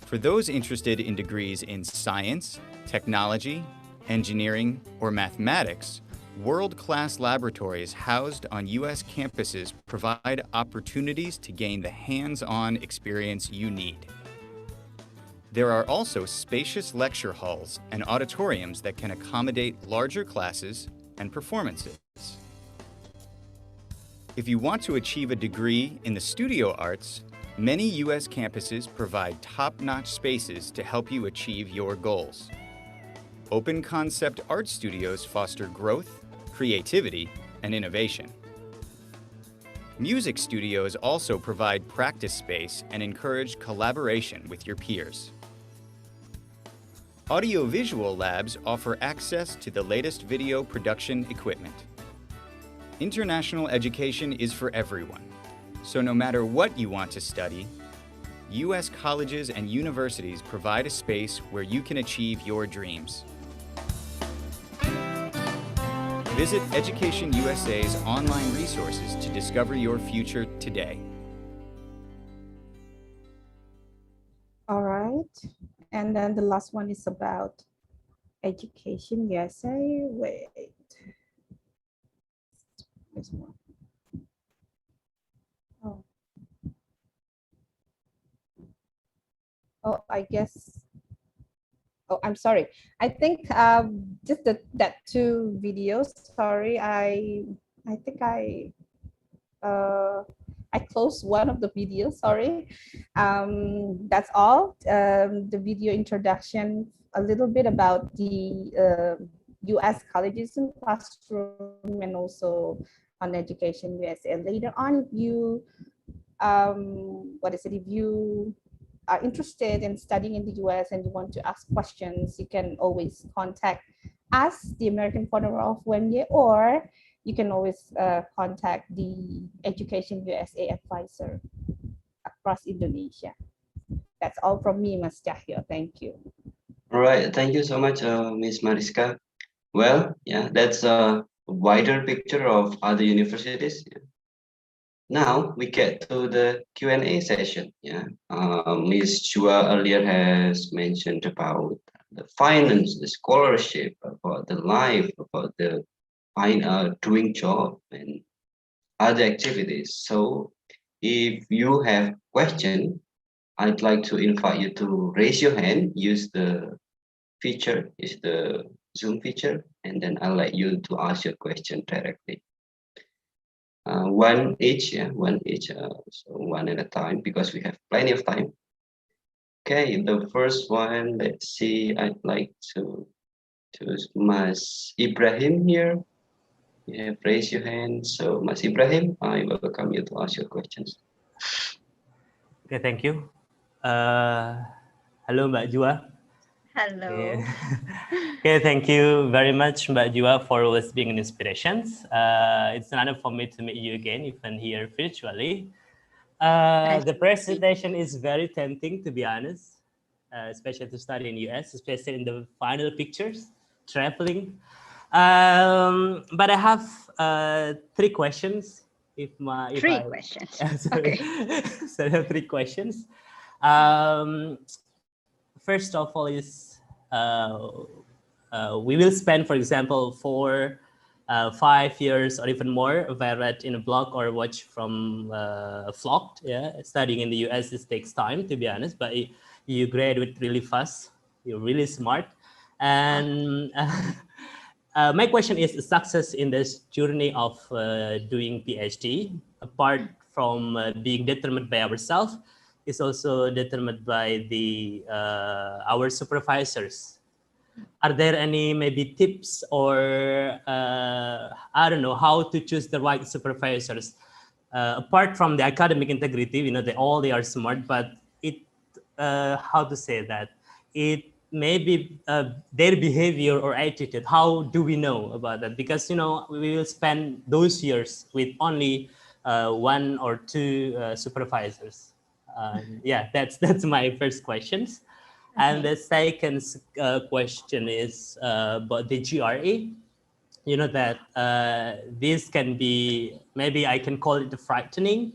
For those interested in degrees in science, technology, engineering, or mathematics, world-class laboratories housed on U.S. campuses provide opportunities to gain the hands-on experience you need. There are also spacious lecture halls and auditoriums that can accommodate larger classes and performances. If you want to achieve a degree in the studio arts, many U.S. campuses provide top-notch spaces to help you achieve your goals. Open concept art studios foster growth, creativity, and innovation. Music studios also provide practice space and encourage collaboration with your peers. Audiovisual labs offer access to the latest video production equipment. International education is for everyone, so no matter what you want to study, U.S. colleges and universities provide a space where you can achieve your dreams. Visit Education USA's online resources to discover your future today. All right. And then the last one is about Education USA. Wait. There's more. Oh. Oh, I guess. Oh, I'm sorry. I think just that two videos. Sorry, I think I closed one of the videos. Sorry. That's all. The video introduction, a little bit about the U.S. colleges and classroom, and also on Education USA. Later on, if you if you are interested in studying in the US and you want to ask questions, you can always contact us, the American Corner of UNY, or you can always contact the Education USA advisor across Indonesia. That's all from me, Mas Cahyo. Thank you. All right, thank you so much, Ms. Mariska. Well, yeah, that's a wider picture of other universities. Yeah. Now we get to the Q&A session. Yeah, Ms. Chua earlier has mentioned about the finance, the scholarship, about the life, about the doing job and other activities. So if you have question, I'd like to invite you to raise your hand, use the feature, is the Zoom feature, and then I'll let you to ask your question directly. One each, so one at a time, because we have plenty of time. Okay, the first one, let's see, I'd like to choose Mas Ibrahim here. You have raised your hand. So Mas Ibrahim, I welcome you to ask your questions. Okay, thank you. Hello, Mbak Jua. Hello. Okay. Okay, thank you very much, Mbak Jua, for always being an inspiration. It's an honor for me to meet you again, even here virtually. The presentation is very tempting, to be honest, especially to study in US, especially in the final pictures, traveling. But I have 3 questions. Three questions. Sorry. Okay. So I have 3 questions. First of all is we will spend, for example, 4, 5 years or even more, if I read in a blog or watch from a vlog, studying in the US, it takes time, to be honest, but you graduate really fast, you're really smart. And my question is, success in this journey of doing PhD, apart from being determined by ourselves, is also determined by the our supervisors. Are there any maybe tips or I don't know how to choose the right supervisors? Apart from the academic integrity, you know, they are smart, but it how to say that it maybe their behavior or attitude. How do we know about that? Because, you know, we will spend those years with only 1 or 2 supervisors. Yeah, that's my first questions. Okay. And the second question is about the GRE. You know that this can be, maybe I can call it frightening,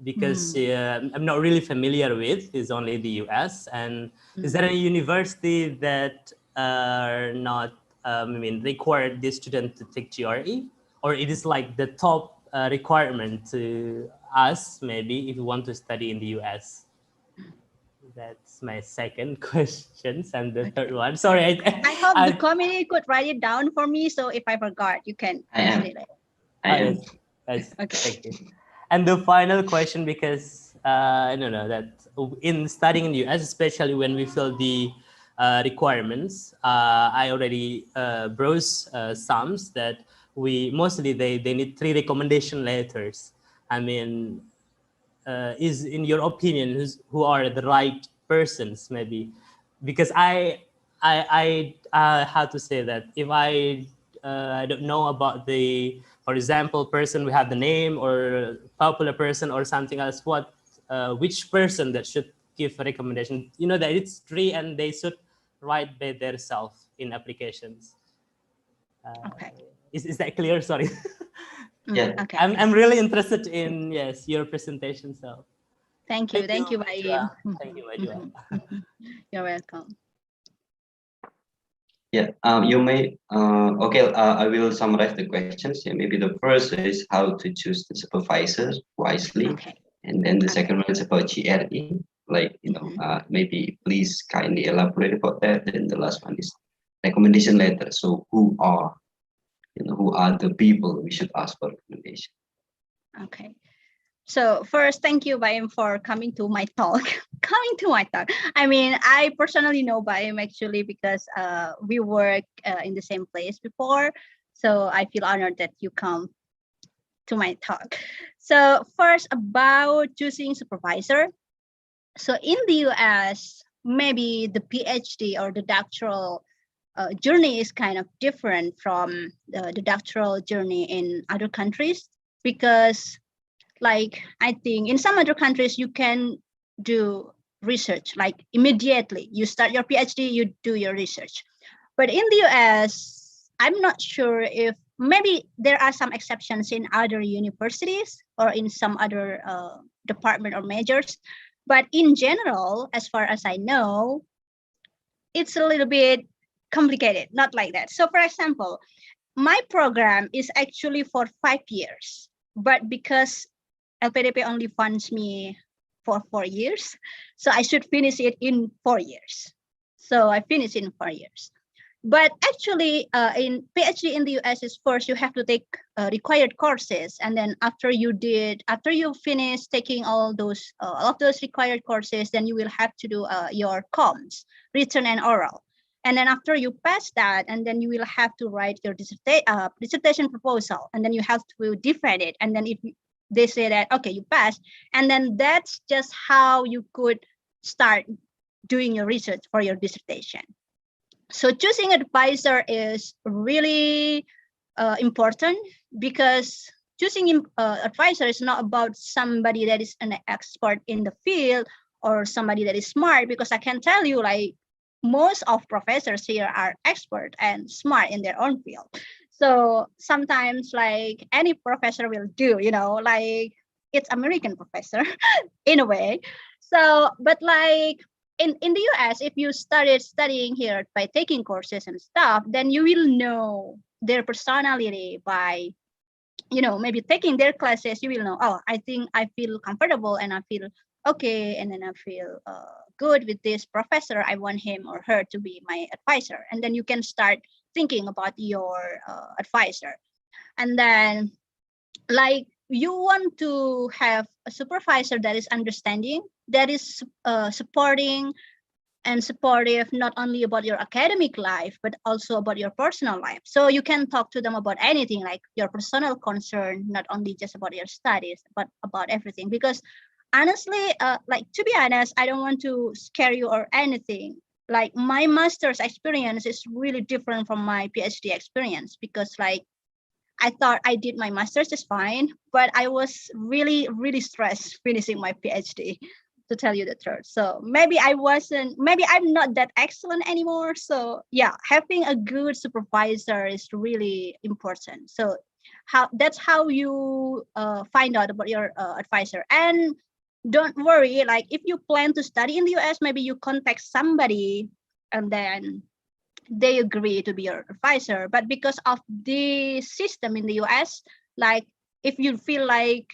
because I'm not really familiar with. It's only the US. And is there any university that are not, I mean, require the student to take GRE, or it is like the top requirement to us, maybe, if you want to study in the US? That's my second question. And the third one, sorry. I hope the committee could write it down for me. So if I forgot, you can. I am. Yes. Okay. Thank you. And the final question, because I don't know that in studying in the US, especially when we fill the requirements, I already browse some that mostly they need 3 recommendation letters. I mean, is in your opinion who are the right persons, maybe? Because I have to say that if I don't know about the, for example, person, we have the name or popular person or something else, which person that should give a recommendation? You know that it's 3 and they should write by themselves in applications. Okay. Is that clear? Sorry. Yeah. Okay. I'm really interested in your presentation. So thank you, Baim. Thank you, Wajua. You're welcome. Yeah, you may, okay, I will summarize the questions. Yeah, maybe the first is how to choose the supervisors wisely. Okay. And then the second one is about GRE. Like, you know, maybe please kindly elaborate about that. Then the last one is recommendation letter. So who are the people we should ask for recommendation? Okay. So first, thank you, Baim, for coming to my talk. I mean, I personally know Baim actually because we work in the same place before. So I feel honored that you come to my talk. So first, about choosing supervisor. So in the US, maybe the PhD or the doctoral journey is kind of different from the doctoral journey in other countries, because like I think in some other countries you can do research like immediately. You start your PhD, you do your research. But in the US, I'm not sure if, maybe there are some exceptions in other universities or in some other department or majors. But in general, as far as I know, it's a little bit complicated, not like that. So for example, my program is actually for 5 years, but because LPDP only funds me for 4 years, so I should finish it in 4 years. So I finished in 4 years. But actually, in PhD in the US is first you have to take required courses, and then after you finish taking all of those required courses, then you will have to do your comms, written and oral. And then after you pass that, and then you will have to write your dissertation proposal, and then you have to defend it. And then if they say that, okay, you passed, and then that's just how you could start doing your research for your dissertation. So choosing advisor is really important, because choosing advisor is not about somebody that is an expert in the field or somebody that is smart, because I can tell you, like, most of professors here are expert and smart in their own field. So sometimes, like, any professor will do, like, it's American professor in a way. So, but like, in the US, if you started studying here by taking courses and stuff, then you will know their personality by, maybe taking their classes. You will know, oh, I think I feel comfortable and I feel okay, and then I feel good with this professor. I want him or her to be my advisor. And then you can start thinking about your advisor. And then, like, you want to have a supervisor that is understanding, that is supporting and supportive, not only about your academic life, but also about your personal life. So you can talk to them about anything, like your personal concern, not only just about your studies, but about everything. Because honestly, like, to be honest, I don't want to scare you or anything. Like, my master's experience is really different from my PhD experience, because, like, I thought I did my master's just fine, but I was really, really stressed finishing my PhD, to tell you the truth. So maybe I'm not that excellent anymore. So yeah, having a good supervisor is really important. So that's how you find out about your advisor. And don't worry, like, if you plan to study in the US, maybe you contact somebody and then they agree to be your advisor. But because of the system in the US, like, if you feel like,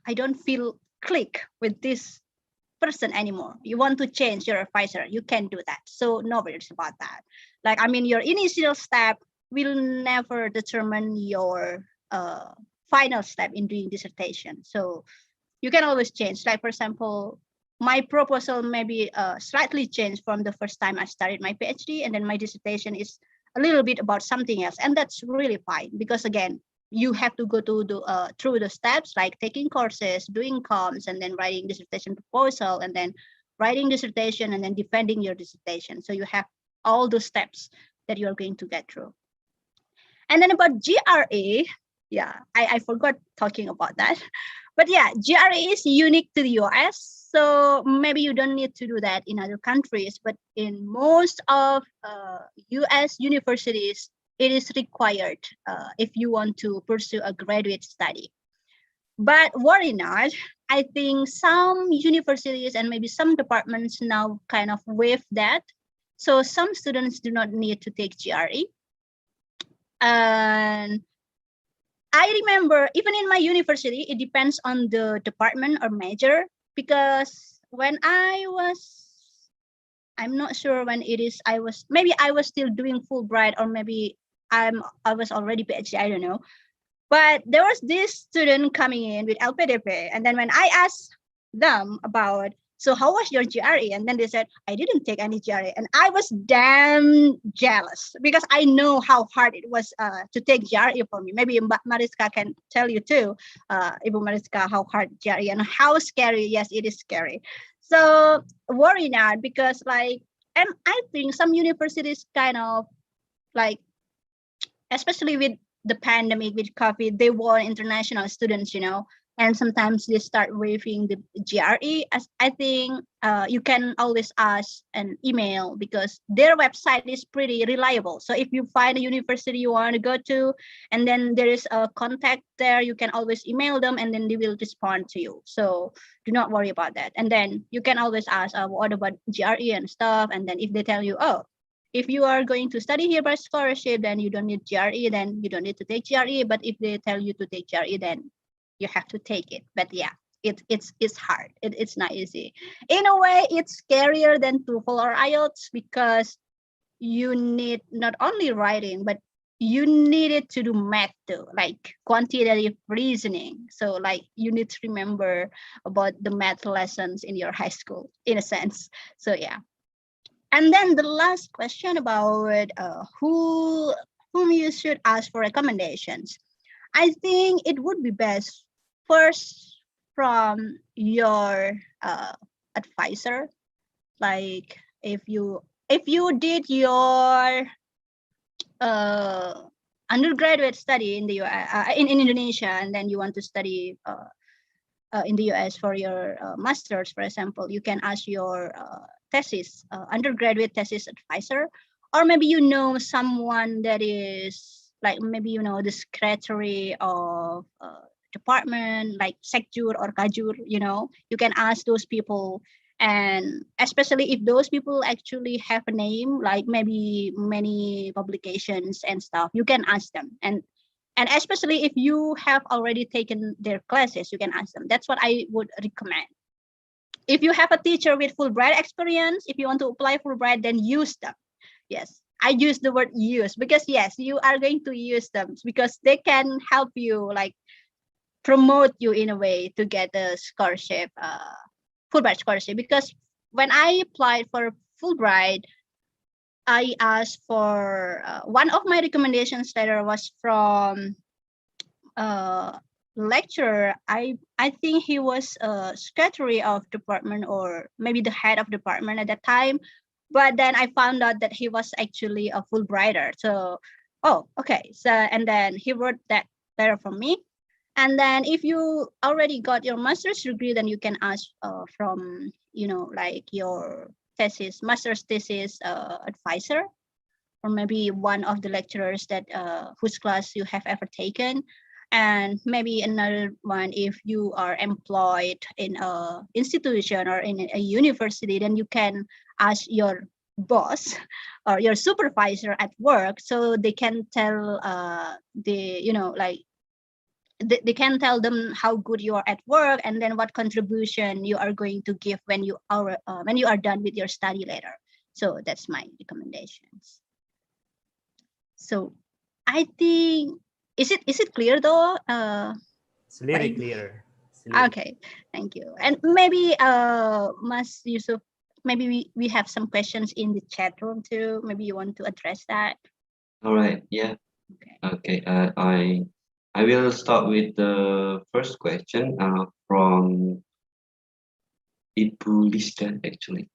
I don't feel click with this person anymore, you want to change your advisor, you can do that. So no worries about that. Like, I mean, your initial step will never determine your final step in doing dissertation. So you can always change. Like, for example, my proposal maybe slightly changed from the first time I started my PhD, and then my dissertation is a little bit about something else. And that's really fine, because again, you have to go to through the steps, like taking courses, doing comms, and then writing dissertation proposal, and then writing dissertation, and then defending your dissertation. So you have all those steps that you are going to get through. And then about GRE, yeah, I forgot talking about that. But yeah, GRE is unique to the US. So maybe you don't need to do that in other countries, but in most of US universities, it is required if you want to pursue a graduate study. But worry not, I think some universities and maybe some departments now kind of waive that. So some students do not need to take GRE. And I remember, even in my university, it depends on the department or major, because when I'm not sure when it is, maybe I was still doing Fulbright, or maybe I was already PhD, I don't know. But there was this student coming in with LPDP, and then when I asked them about, so how was your GRE? And then they said, I didn't take any GRE. And I was damn jealous, because I know how hard it was to take GRE for me. Maybe Mariska can tell you too, Ibu Mariska, how hard GRE and how scary. Yes, it is scary. So worry not, because like, and I think some universities kind of like, especially with the pandemic, with COVID, they want international students, and sometimes they start waiving the GRE. As I think you can always ask an email because their website is pretty reliable. So if you find a university you want to go to, and then there is a contact there, you can always email them and then they will respond to you. So do not worry about that. And then you can always ask, what about GRE and stuff? And then if they tell you, oh, if you are going to study here by scholarship, then you don't need GRE, then you don't need to take GRE. But if they tell you to take GRE, then you have to take it. But yeah, it's hard. It's not easy. In a way, it's scarier than TOEFL or IELTS because you need not only writing, but you needed to do math too, like quantitative reasoning. So like you need to remember about the math lessons in your high school, in a sense. So yeah. And then the last question about whom you should ask for recommendations. I think it would be best first from your advisor. Like if you did your undergraduate study in the in Indonesia, and then you want to study in the US for your master's, for example, you can ask your thesis, undergraduate thesis advisor, or maybe you know someone that is like maybe you know the secretary of department like Sekjur or Kajur, you know, you can ask those people. And especially if those people actually have a name, like maybe many publications and stuff, you can ask them. And especially if you have already taken their classes, you can ask them. That's what I would recommend. If you have a teacher with Fulbright experience, if you want to apply Fulbright, then use them. Yes, I use the word use because yes, you are going to use them because they can help you, like promote you in a way to get the scholarship, Fulbright scholarship. Because when I applied for Fulbright, I asked for one of my recommendations letter was from lecturer. I think he was a secretary of department or maybe the head of department at that time. But then I found out that he was actually a Fulbrighter. So, oh, okay. So, and then he wrote that letter for me. And then if you already got your master's degree, then you can ask from, you know, like your thesis, master's thesis advisor, or maybe one of the lecturers that whose class you have ever taken. And maybe another one, if you are employed in a institution or in a university, then you can ask your boss or your supervisor at work, so they can tell you know, like they can tell them how good you are at work, and then what contribution you are going to give when you are done with your study later. So that's my recommendations. So I think is it clear though? It's very clear. Okay, thank you. And maybe Mas Yusuf, maybe we have some questions in the chat room too. Maybe you want to address that. All right. Yeah. Okay. I will start with the first question from Ibu Lista, actually.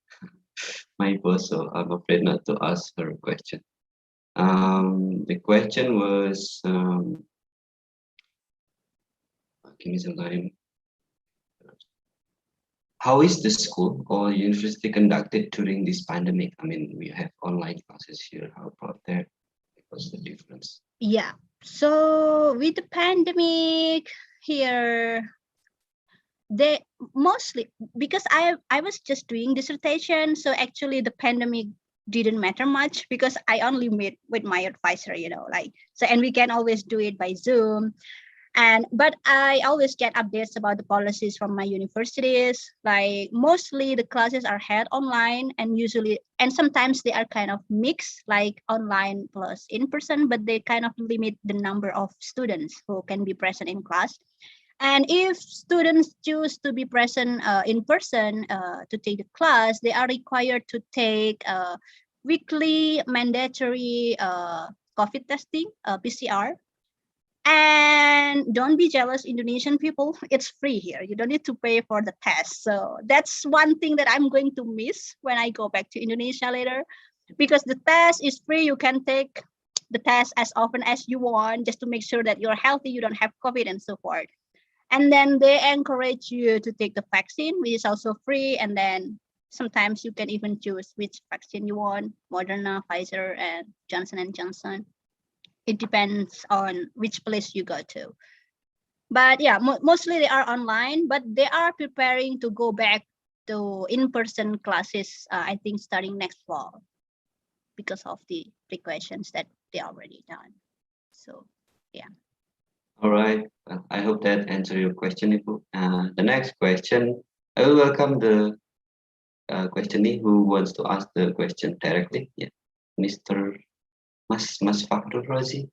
My boss, so I'm afraid not to ask her a question. The question was, give me some time. How is the school or university conducted during this pandemic? I mean, we have online classes here. How about that? What's the difference? Yeah. So with the pandemic here, they mostly, because I was just doing dissertation, so actually the pandemic didn't matter much because I only meet with my advisor, you know, like so, and we can always do it by Zoom. But I always get updates about the policies from my universities. Like mostly the classes are held online, and usually, and sometimes they are kind of mixed, like online plus in person, but they kind of limit the number of students who can be present in class. And if students choose to be present in person to take the class, they are required to take weekly mandatory COVID testing, PCR. And don't be jealous, Indonesian people, it's free here. You don't need to pay for the test. So that's one thing that I'm going to miss when I go back to Indonesia later, because the test is free. You can take the test as often as you want just to make sure that you're healthy, you don't have COVID and so forth. And then they encourage you to take the vaccine, which is also free. And then sometimes you can even choose which vaccine you want, Moderna, Pfizer, and Johnson & Johnson. It depends on which place you go to. But yeah, mostly they are online, but they are preparing to go back to in-person classes, I think starting next fall, because of the precautions that they already done. So yeah. All right. I hope that answered your question, Ibu. The next question, I will welcome the questionee who wants to ask the question directly. Yeah, Mr. Mas Fakhrul Razi.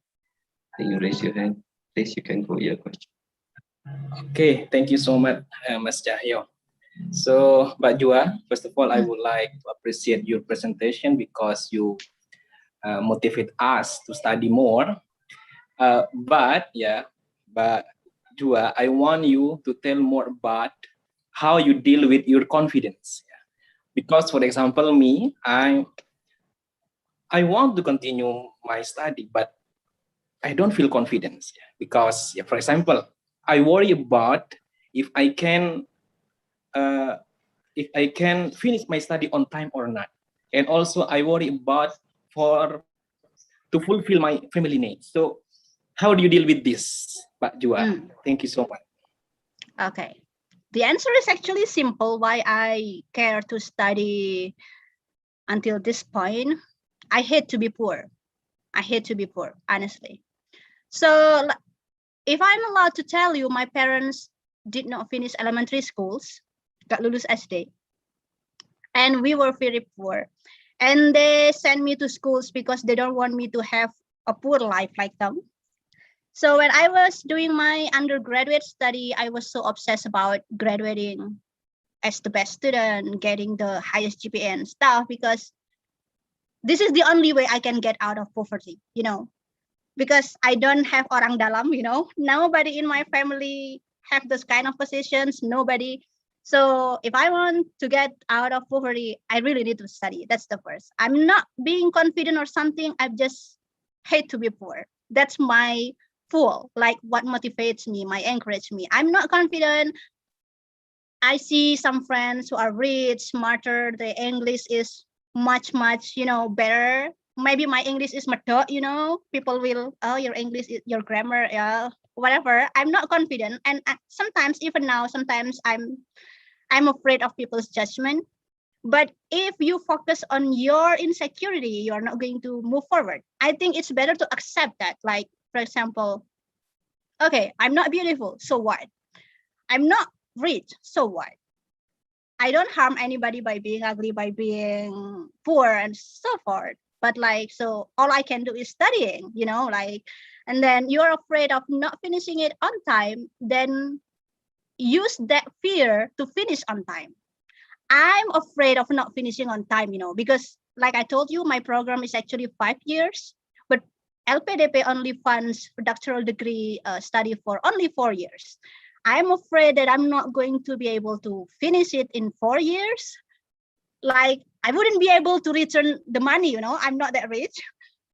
Can you raise your hand? Please, you can go your question. Okay, thank you so much, Mas Cahyo. So, Mbak Jua, first of all, I would like to appreciate your presentation because you motivate us to study more. But Jua, I want you to tell more about how you deal with your confidence. Because, for example, me, I want to continue my study, but I don't feel confidence because, for example, I worry about if I can finish my study on time or not, and also I worry about to fulfill my family needs. So, how do you deal with this, Pak Jua? Thank you so much. Okay, the answer is actually simple. Why I care to study until this point? I hate to be poor. I hate to be poor, honestly. So if I'm allowed to tell you, my parents did not finish elementary schools, gak lulus SD, and we were very poor. And they sent me to schools because they don't want me to have a poor life like them. So when I was doing my undergraduate study, I was so obsessed about graduating as the best student, getting the highest GPA and stuff, because this is the only way I can get out of poverty, you know, because I don't have orang dalam, you know, nobody in my family have this kind of positions, nobody. So if I want to get out of poverty, I really need to study. That's the first. I'm not being confident or something. I just hate to be poor. That's my fuel, like what motivates me, my encourage me. I'm not confident. I see some friends who are rich, smarter. The English is much, you know, better. Maybe my English is medok, you know. People will, oh, your English, your grammar, yeah, whatever. I'm not confident, and sometimes, even now, sometimes I'm afraid of people's judgment. But if you focus on your insecurity, you are not going to move forward. I think it's better to accept that. Like, for example, okay, I'm not beautiful, so what? I'm not rich, so what? I don't harm anybody by being ugly, by being poor, and so forth. But like, so all I can do is studying, you know, like, and then you're afraid of not finishing it on time, then use that fear to finish on time. I'm afraid of not finishing on time, you know, because like I told you, my program is actually 5 years, but LPDP only funds doctoral degree study for only 4 years. I'm afraid that I'm not going to be able to finish it in 4 years. Like, I wouldn't be able to return the money, you know, I'm not that rich.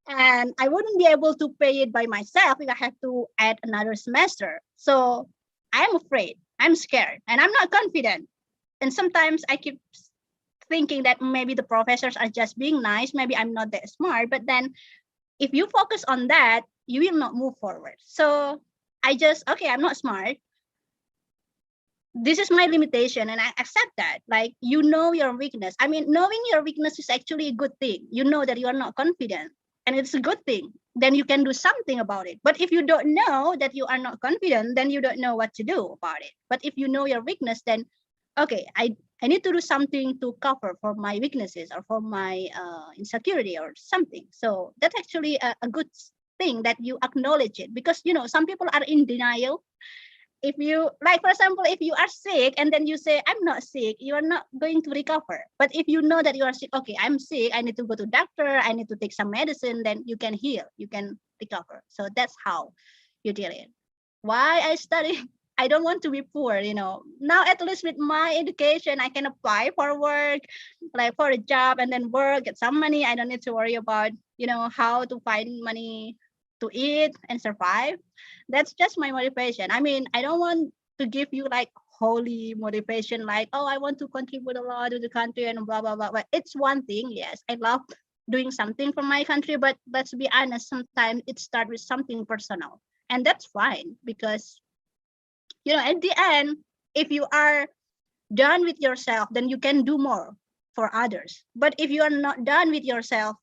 And I wouldn't be able to pay it by myself if I have to add another semester. So I'm afraid, I'm scared, and I'm not confident. And sometimes I keep thinking that maybe the professors are just being nice, maybe I'm not that smart. But then if you focus on that, you will not move forward. So I just, okay, I'm not smart. This is my limitation, and I accept that. Like, you know your weakness. I mean, knowing your weakness is actually a good thing. You know that you are not confident, and it's a good thing. Then you can do something about it. But if you don't know that you are not confident, then you don't know what to do about it. But if you know your weakness, then okay, I need to do something to cover for my weaknesses or for my insecurity or something. So that's actually a good thing that you acknowledge it, because, you know, some people are in denial. If you, like, for example, if you are sick and then you say, I'm not sick, you are not going to recover. But if you know that you are sick, okay, I'm sick, I need to go to doctor, I need to take some medicine, then you can heal, you can recover. So that's how you deal it. Why I study? I don't want to be poor, you know. Now, at least with my education, I can apply for work, like for a job, and then work, get some money. I don't need to worry about, you know, how to find money to eat and survive. That's just my motivation. I mean, I don't want to give you like holy motivation, like, oh, I want to contribute a lot to the country and blah, blah, blah. But it's one thing. Yes, I love doing something for my country, but let's be honest, sometimes it starts with something personal, and that's fine, because, you know, at the end, if you are done with yourself, then you can do more for others. But if you are not done with yourself,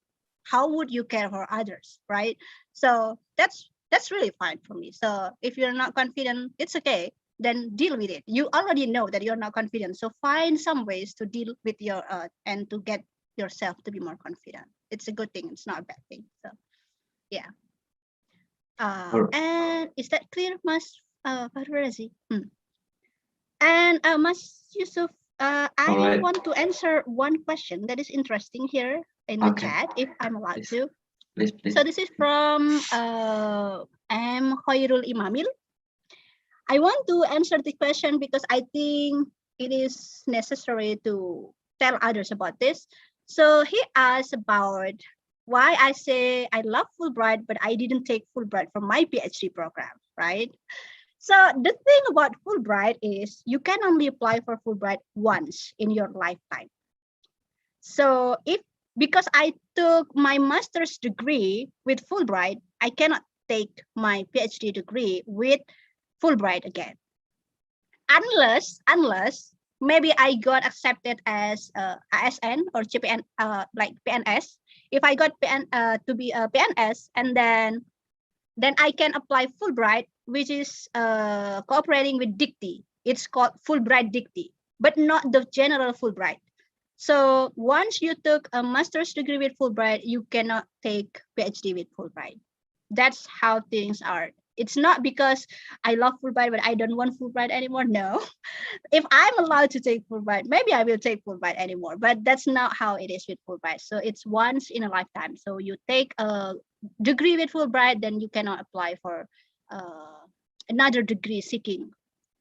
how would you care for others, right? So that's really fine for me. So if you're not confident, it's okay, then deal with it. You already know that you're not confident, so find some ways to deal with your and to get yourself to be more confident. It's a good thing, it's not a bad thing. So yeah. And is that clear, Mas Farwarazi? And Mas Yusuf, I want to answer one question that is interesting here in the chat, if I'm allowed to. Please. So this is from M. Khairul Imamil. I want to answer the question because I think it is necessary to tell others about this. So he asked about why I say I love Fulbright, but I didn't take Fulbright for my PhD program, right? So the thing about Fulbright is you can only apply for Fulbright once in your lifetime. So because I took my master's degree with Fulbright, I cannot take my PhD degree with Fulbright again. Unless maybe I got accepted as ASN or CPN, like PNS. If I got to be a PNS, and then I can apply Fulbright, which is cooperating with DICTI. It's called Fulbright DICTI, but not the general Fulbright. So once you took a master's degree with Fulbright, you cannot take PhD with Fulbright. That's how things are. It's not because I love Fulbright, but I don't want Fulbright anymore. No. If I'm allowed to take Fulbright, maybe I will take Fulbright anymore, but that's not how it is with Fulbright. So it's once in a lifetime. So you take a degree with Fulbright, then you cannot apply for another degree seeking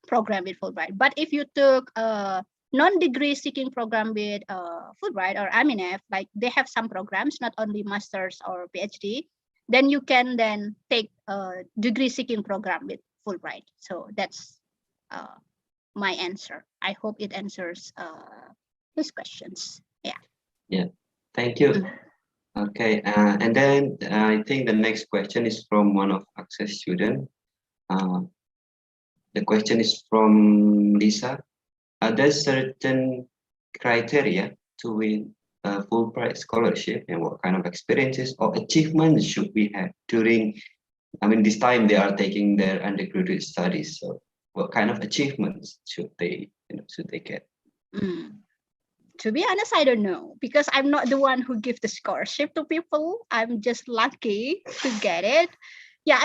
program with Fulbright. But if you took a non-degree seeking program with Fulbright or AMINEF, like they have some programs, not only master's or PhD, then you can then take a degree seeking program with Fulbright. So that's my answer. I hope it answers his questions. Yeah. Thank you. Okay, and then I think the next question is from one of Access student. The question is from Lisa. Are there certain criteria to win a Fulbright scholarship, and what kind of experiences or achievements should we have during, this time they are taking their undergraduate studies? So what kind of achievements should they get? To be honest, I don't know, because I'm not the one who gives the scholarship to people. I'm just lucky to get it. Yeah,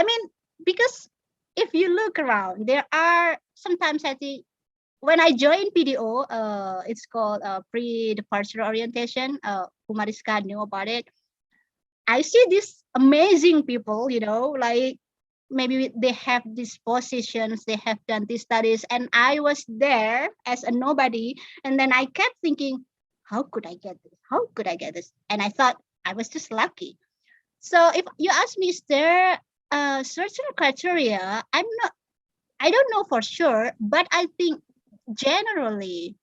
because if you look around, there are sometimes, I think, when I joined PDO, it's called pre-departure orientation. Mariska knew about it. I see these amazing people, like maybe they have these positions, they have done these studies, and I was there as a nobody. And then I kept thinking, how could I get this? How could I get this? And I thought I was just lucky. So if you ask me, is there certain criteria? I don't know for sure, but I think generally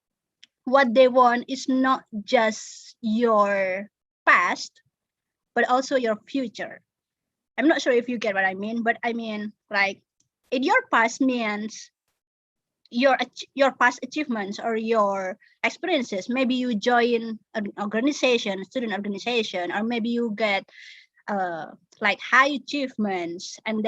what they want is not just your past, but also your future. I'm not sure if you get what I mean, but I mean, like, in your past means your past achievements or your experiences. Maybe you join an organization, student organization, or maybe you get like high achievements, and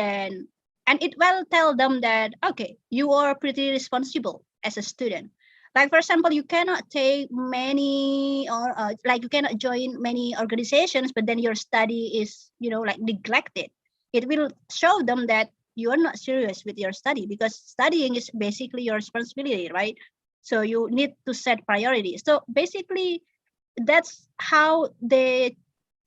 it will tell them that, okay, you are pretty responsible as a student. Like, for example, you cannot take many or like you cannot join many organizations, but then your study is, like neglected. It will show them that you are not serious with your study, because studying is basically your responsibility, right? So you need to set priorities. So basically, that's how they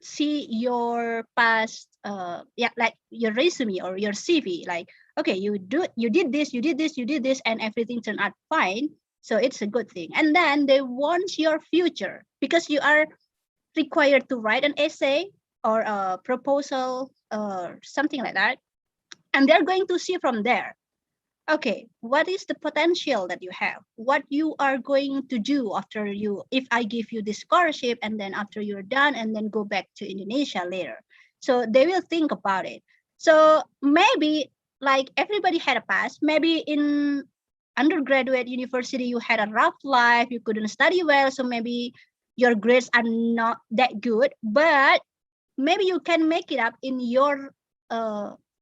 see your past, like your resume or your CV. Like, okay, you did this, and everything turned out fine. So it's a good thing. And then they want your future, because you are required to write an essay or a proposal or something like that. And they're going to see from there, okay, what is the potential that you have? What you are going to do after you, if I give you this scholarship and then after you're done and then go back to Indonesia later. So they will think about it. So maybe like everybody had a past, maybe in undergraduate university, you had a rough life, you couldn't study well. So maybe your grades are not that good, but maybe you can make it up in your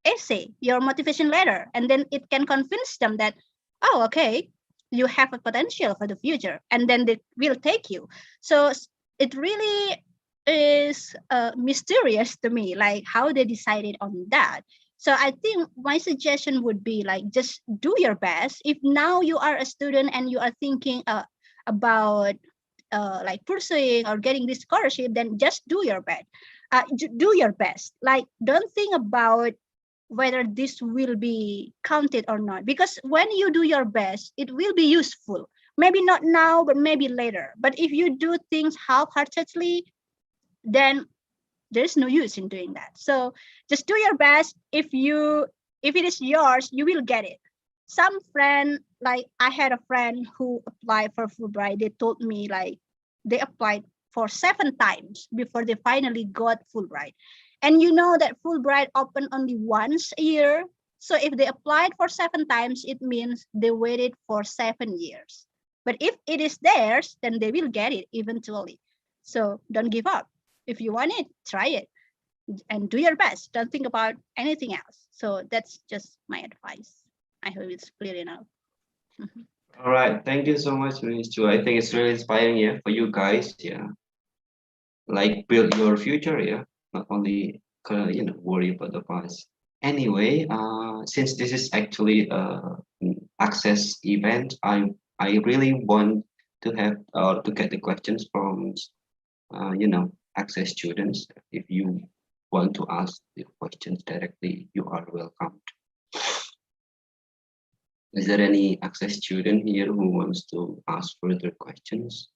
essay, your motivation letter, and then it can convince them that, oh, okay, you have a potential for the future, and then they will take you. So it really is mysterious to me, like how they decided on that. So I think my suggestion would be like, just do your best. If now you are a student and you are thinking about like pursuing or getting this scholarship, then just do your best. Do your best. Like, don't think about whether this will be counted or not, because when you do your best, it will be useful. Maybe not now, but maybe later. But if you do things half-heartedly, then there's no use in doing that. So just do your best. If it is yours, you will get it. Some friend, like I had a friend who applied for Fulbright. They told me like they applied for 7 times before they finally got Fulbright. And you know that Fulbright open only once a year. So if they applied for 7 times, it means they waited for 7 years. But if it is theirs, then they will get it eventually. So don't give up. If you want it, try it and do your best. Don't think about anything else. So that's just my advice. I hope it's clear enough. All right, thank you so much, Ms. Chu. I think it's really inspiring, yeah, for you guys, yeah. Like build your future, yeah, not only worry about the past. Anyway, since this is actually an access event, I really want to have to get the questions from access students. If you want to ask the questions directly, you are welcome. Is there any access student here who wants to ask further questions?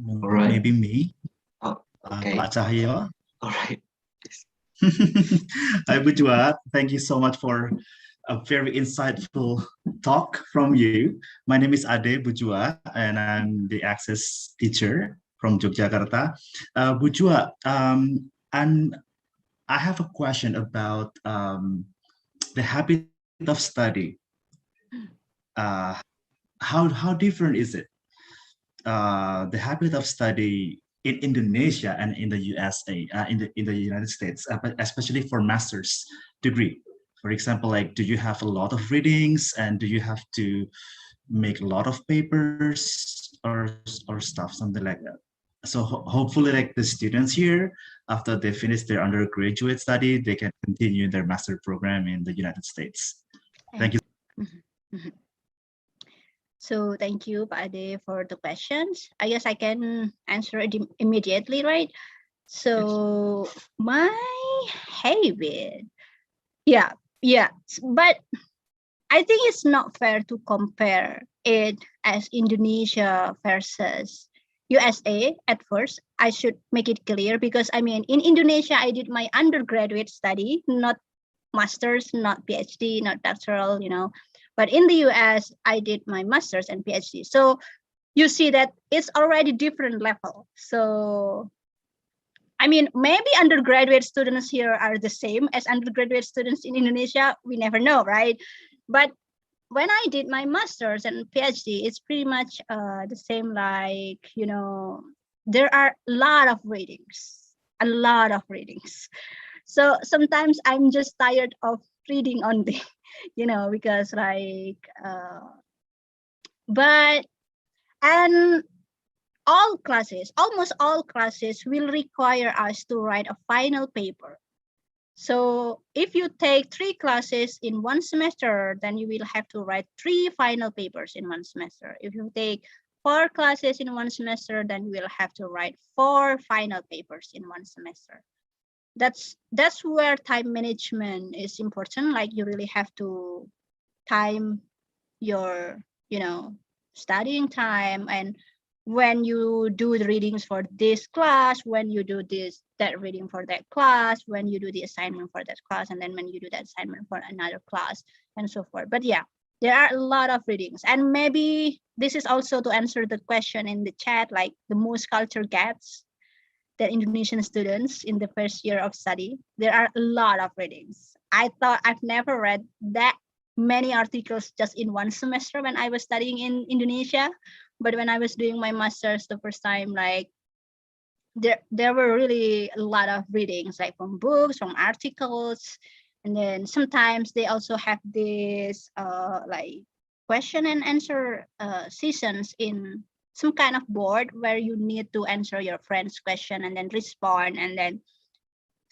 All right. Maybe me. Oh, okay. Pak Cahyo. All right. Hi, Bujua. Thank you so much for a very insightful talk from you. My name is Ade Bujua, and I'm the access teacher from Yogyakarta. Bujua, and I have a question about the habit of study. How different is it? The habit of study in Indonesia and in the USA, in the United States, but especially for master's degree. For example, like, do you have a lot of readings, and do you have to make a lot of papers or stuff, something like that? So hopefully, like the students here, after they finish their undergraduate study, they can continue their master program in the United States. Thank you. So thank you, Pak Ade, for the questions. I guess I can answer it immediately, right? So my habit, yeah, but I think it's not fair to compare it as Indonesia versus USA at first. I should make it clear, because I mean, in Indonesia, I did my undergraduate study, not master's, not PhD, not doctoral, But in the US, I did my master's and PhD. So you see that it's already different level. So, I mean, maybe undergraduate students here are the same as undergraduate students in Indonesia. We never know, right? But when I did my master's and PhD, it's pretty much the same, like, there are a lot of readings. So sometimes I'm just tired of reading only. Because like, and almost all classes will require us to write a final paper. So if you take 3 classes in one semester, then you will have to write 3 final papers in one semester. If you take 4 classes in one semester, then you will have to write 4 final papers in one semester. That's where time management is important. Like, you really have to time your studying time and when you do the readings for this class, when you do that reading for that class, when you do the assignment for that class, and then when you do that assignment for another class, and so forth. But yeah, there are a lot of readings. And maybe this is also to answer the question in the chat, like the most culture gaps that Indonesian students in the first year of study. There are a lot of readings. I thought I've never read that many articles just in one semester when I was studying in Indonesia. But when I was doing my master's the first time, like there were really a lot of readings, like from books, from articles, and then sometimes they also have this like question and answer sessions in some kind of board where you need to answer your friend's question and then respond, and then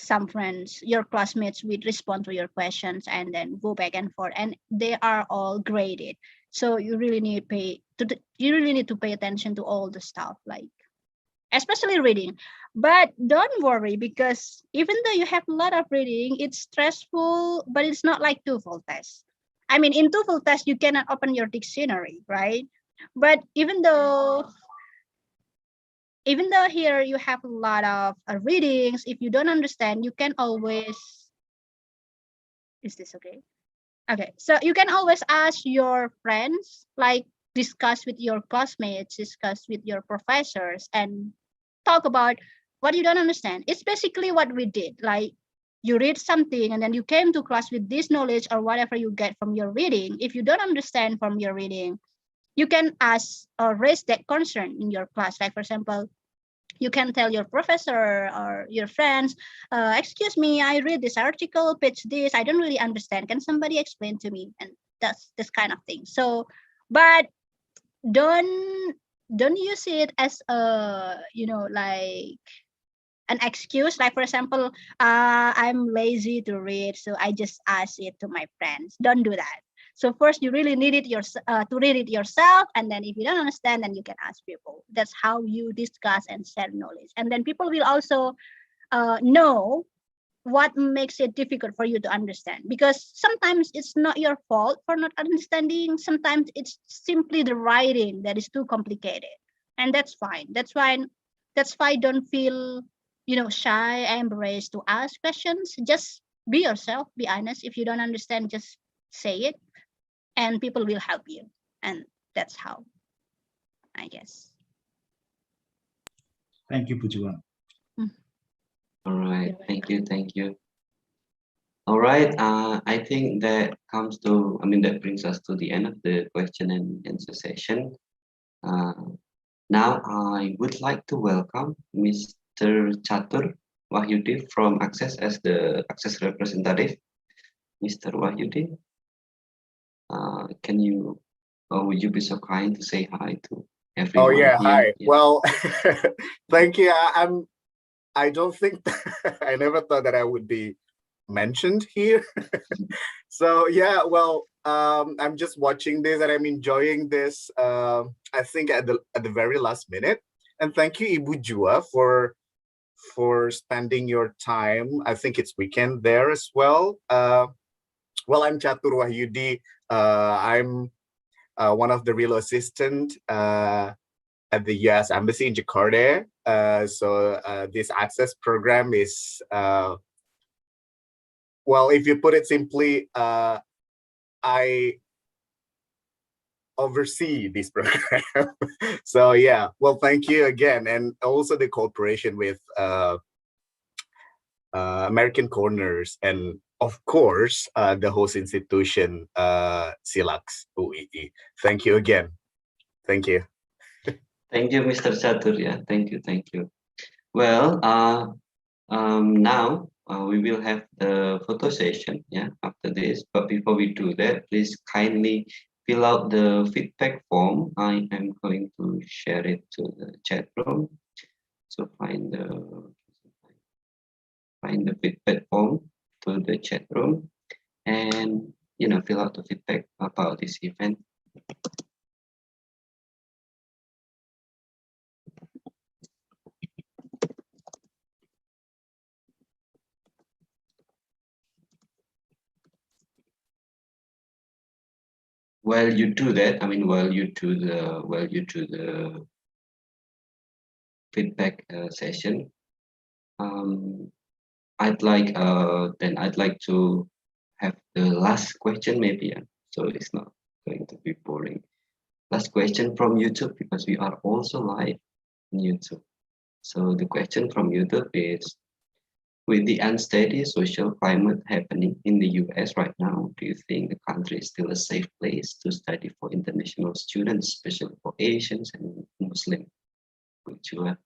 some friends, your classmates, would respond to your questions and then go back and forth, and they are all graded. So you really need to pay attention to all the stuff, like especially reading. But don't worry, because even though you have a lot of reading, it's stressful, but it's not like TOEFL test. I mean, in TOEFL test, you cannot open your dictionary, right? But even though here you have a lot of readings, if you don't understand, you can always, is this okay? Okay, so you can always ask your friends, like discuss with your classmates, discuss with your professors, and talk about what you don't understand. It's basically what we did. Like you read something and then you came to class with this knowledge or whatever you get from your reading. If you don't understand from your reading, you can ask or raise that concern in your class. Like for example, you can tell your professor or your friends, excuse me, I read this article, page this, I don't really understand. Can somebody explain to me? And that's this kind of thing. So, but don't use it as a, like an excuse. Like for example, I'm lazy to read, so I just ask it to my friends. Don't do that. So first you really need it to read it yourself, and then if you don't understand, then you can ask people. That's how you discuss and share knowledge, and then people will also know what makes it difficult for you to understand, because sometimes it's not your fault for not understanding. Sometimes it's simply the writing that is too complicated, and that's fine. That's fine. Don't feel shy, embrace to ask questions. Just be yourself, be honest. If you don't understand, just say it, and people will help you. And that's how, I guess. Thank you, Pujuan. All right, thank you. All right, I think that that brings us to the end of the question and answer session. Now I would like to welcome Mr. Catur Wahyudi from Access as the Access representative. Mr. Wahyudi, would you be so kind to say hi to everyone? Oh yeah, here? hi. Yeah. Well, thank you. I don't think I never thought that I would be mentioned here. So yeah, well, I'm just watching this and I'm enjoying this. I think at the very last minute. And thank you, Ibu Jua, for spending your time. I think it's weekend there as well. Well, I'm Catur Wahyudi. I'm one of the RELO assistant at the US Embassy in Jakarta. So this access program is, well, if you put it simply, I oversee this program. So yeah, well, thank you again. And also the cooperation with American Corners, and of course, the host institution, cilacs.uii. Thank you again. Thank you. Thank you, Mr. Catur. Yeah, thank you. Well, now we will have the photo session. Yeah, after this. But before we do that, please kindly fill out the feedback form. I am going to share it to the chat room. So find the feedback form to the chat room, and fill out the feedback about this event. While you do that, while you do the feedback session. I'd like to have the last question maybe, so it's not going to be boring. Last question from YouTube, because we are also live on YouTube. So the question from YouTube is, with the unsteady social climate happening in the US right now, do you think the country is still a safe place to study for international students, especially for Asians and Muslims? Could you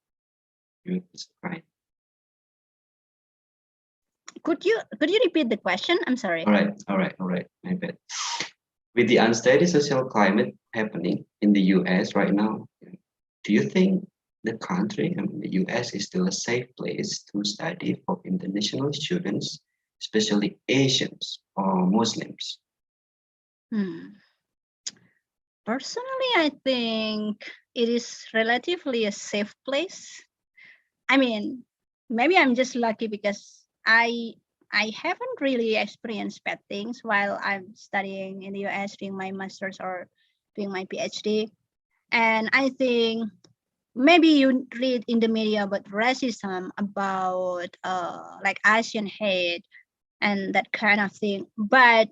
repeat the question? I'm sorry. All right. My bad. With the unsteady social climate happening in the US right now, do you think the country, the US, is still a safe place to study for international students, especially Asians or Muslims? Personally, I think it is relatively a safe place. I mean, maybe I'm just lucky because I haven't really experienced bad things while I'm studying in the US, doing my master's or doing my PhD. And I think maybe you read in the media about racism, about like Asian hate and that kind of thing. But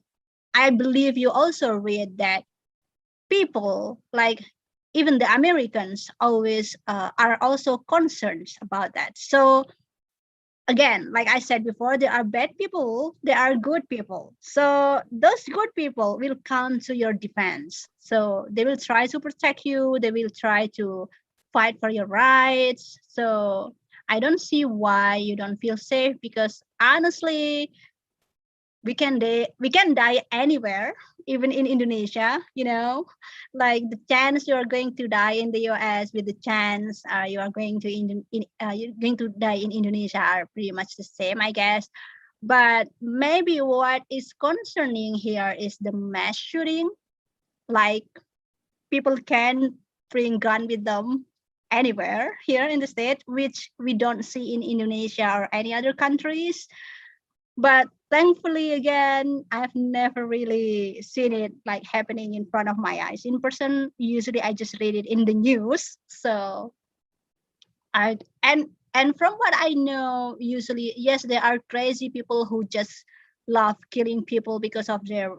I believe you also read that people, like even the Americans, always are also concerned about that. So again, like I said before, there are bad people, there are good people. So those good people will come to your defense. So they will try to protect you. They will try to fight for your rights. So I don't see why you don't feel safe, because honestly, we can die anywhere, even in Indonesia, like the chance you are going to die in the US with the chance you are going to you're going to die in Indonesia are pretty much the same, I guess. But maybe what is concerning here is the mass shooting. Like people can bring gun with them anywhere here in the state, which we don't see in Indonesia or any other countries. But thankfully, again, I've never really seen it like happening in front of my eyes in person. Usually I just read it in the news. So and from what I know, usually, yes, there are crazy people who just love killing people because of their,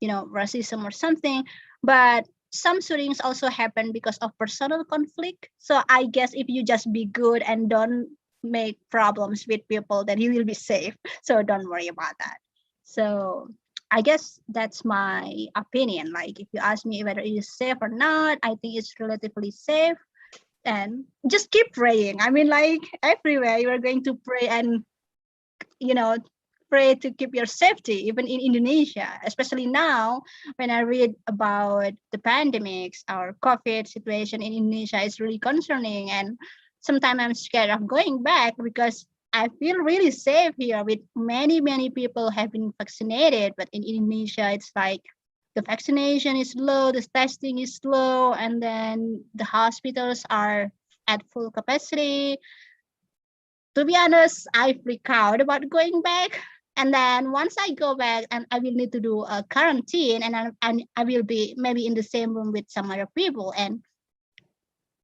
racism or something. But some shootings also happen because of personal conflict. So I guess if you just be good and don't make problems with people, then you will be safe. So don't worry about that. So I guess that's my opinion. Like if you ask me whether it is safe or not, I think it's relatively safe. And just keep praying. I mean, like everywhere you are going to pray and pray to keep your safety, even in Indonesia, especially now when I read about the pandemics, our COVID situation in Indonesia is really concerning. And sometimes I'm scared of going back because I feel really safe here with many people have been vaccinated. But in Indonesia, it's like the vaccination is low, the testing is low, and then the hospitals are at full capacity. To be honest, I freak out about going back. And then once I go back, and I will need to do a quarantine, and I will be maybe in the same room with some other people. And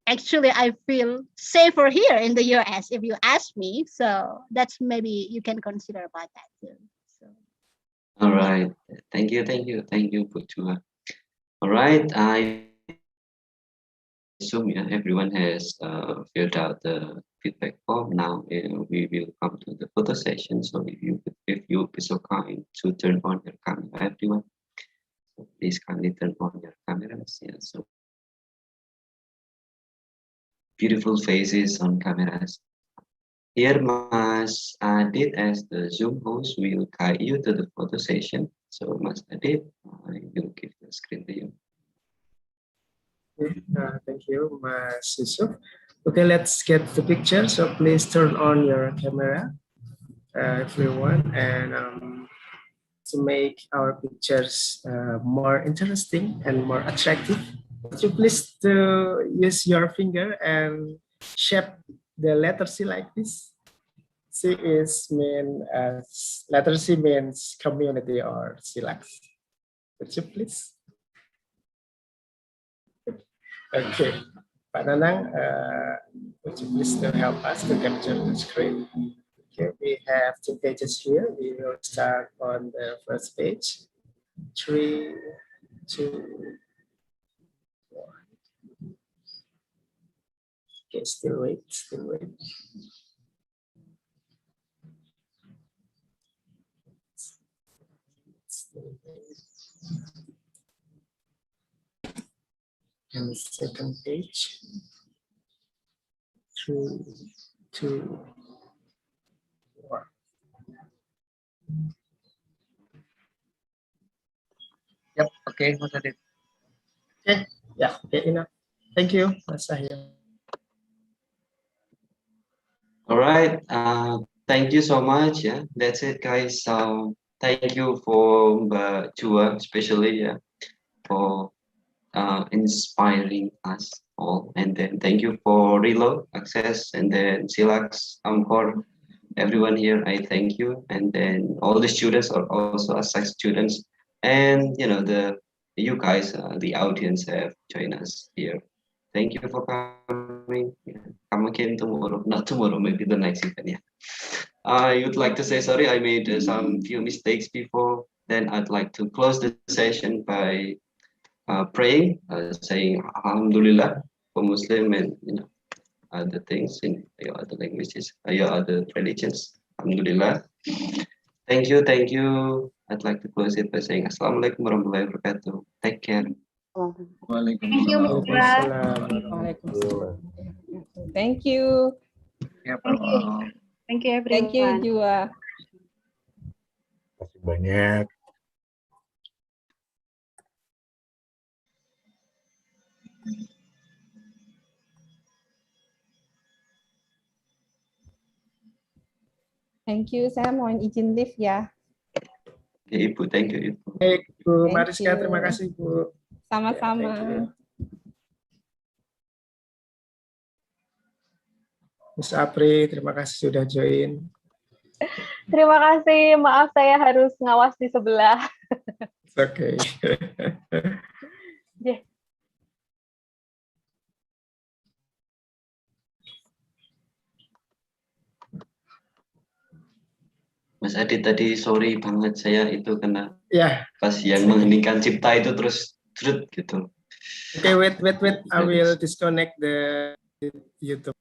actually, I feel safer here in the US, if you ask me. So that's maybe you can consider about that too. So. All right. Thank you, Putua. All right. I assume everyone has filled out the feedback form. Now we will come to the photo session. So if you be so kind to turn on your camera, everyone. So please kindly turn on your cameras. Yeah, so beautiful faces on cameras. Here, Mas Adit, as the Zoom host, will guide you to the photo session. So, Mas Adit, I will give the screen to you. Okay, thank you, Mas Yusuf. Okay, let's get the picture. So please turn on your camera, everyone, and to make our pictures more interesting and more attractive, would you please to use your finger and shape the letter C like this? C is letter C means community or cilacs. Would you please? Okay. Pak Nanang, would you please to help us to capture the screen? Okay, we have 2 pages here. We will start on the first page. 3, 2, 1. Okay, still wait, still wait. Still wait. And the second page. 3, 2, 1. Yep, okay, Mas Adit. Okay, yeah, okay, enough. Thank you, Mas Sahil. All right. Thank you so much. Yeah, that's it, guys. So thank you for Chua, especially, yeah, for inspiring us all. And then thank you for RELO Access, and then cilacs, for everyone here. I thank you, and then all the students are also assigned students, and you guys, the audience, have joined us here. Thank you for coming. Come again tomorrow, not tomorrow, maybe the next event. Yeah. I would like to say sorry. I made some few mistakes before. Then I'd like to close the session by praying, saying Alhamdulillah for Muslim and other things in your other languages, your other religions. Alhamdulillah. Thank you, thank you. I'd like to close it by saying Assalamualaikum warahmatullahi wabarakatuh. Take care. Thank you, Mr. Thank you. Thank you. Thank you, everyone. Thank you, Jua. Terima kasih banyak. Thank you. Saya mohon izin lift ya. Oke, Ibu, thank you, Ibu. Baik, Bu Thank Mariska, you. terima kasih, Bu. Sama-sama. Ya, thank you. Miss Apri, terima kasih sudah join. Terima kasih, maaf saya harus ngawas di sebelah. It's okay. Yeah. Mas Adit tadi sorry banget, saya itu kena Ya. pas yang mengheningkan cipta itu terus gitu. Okay, wait. I will disconnect the YouTube.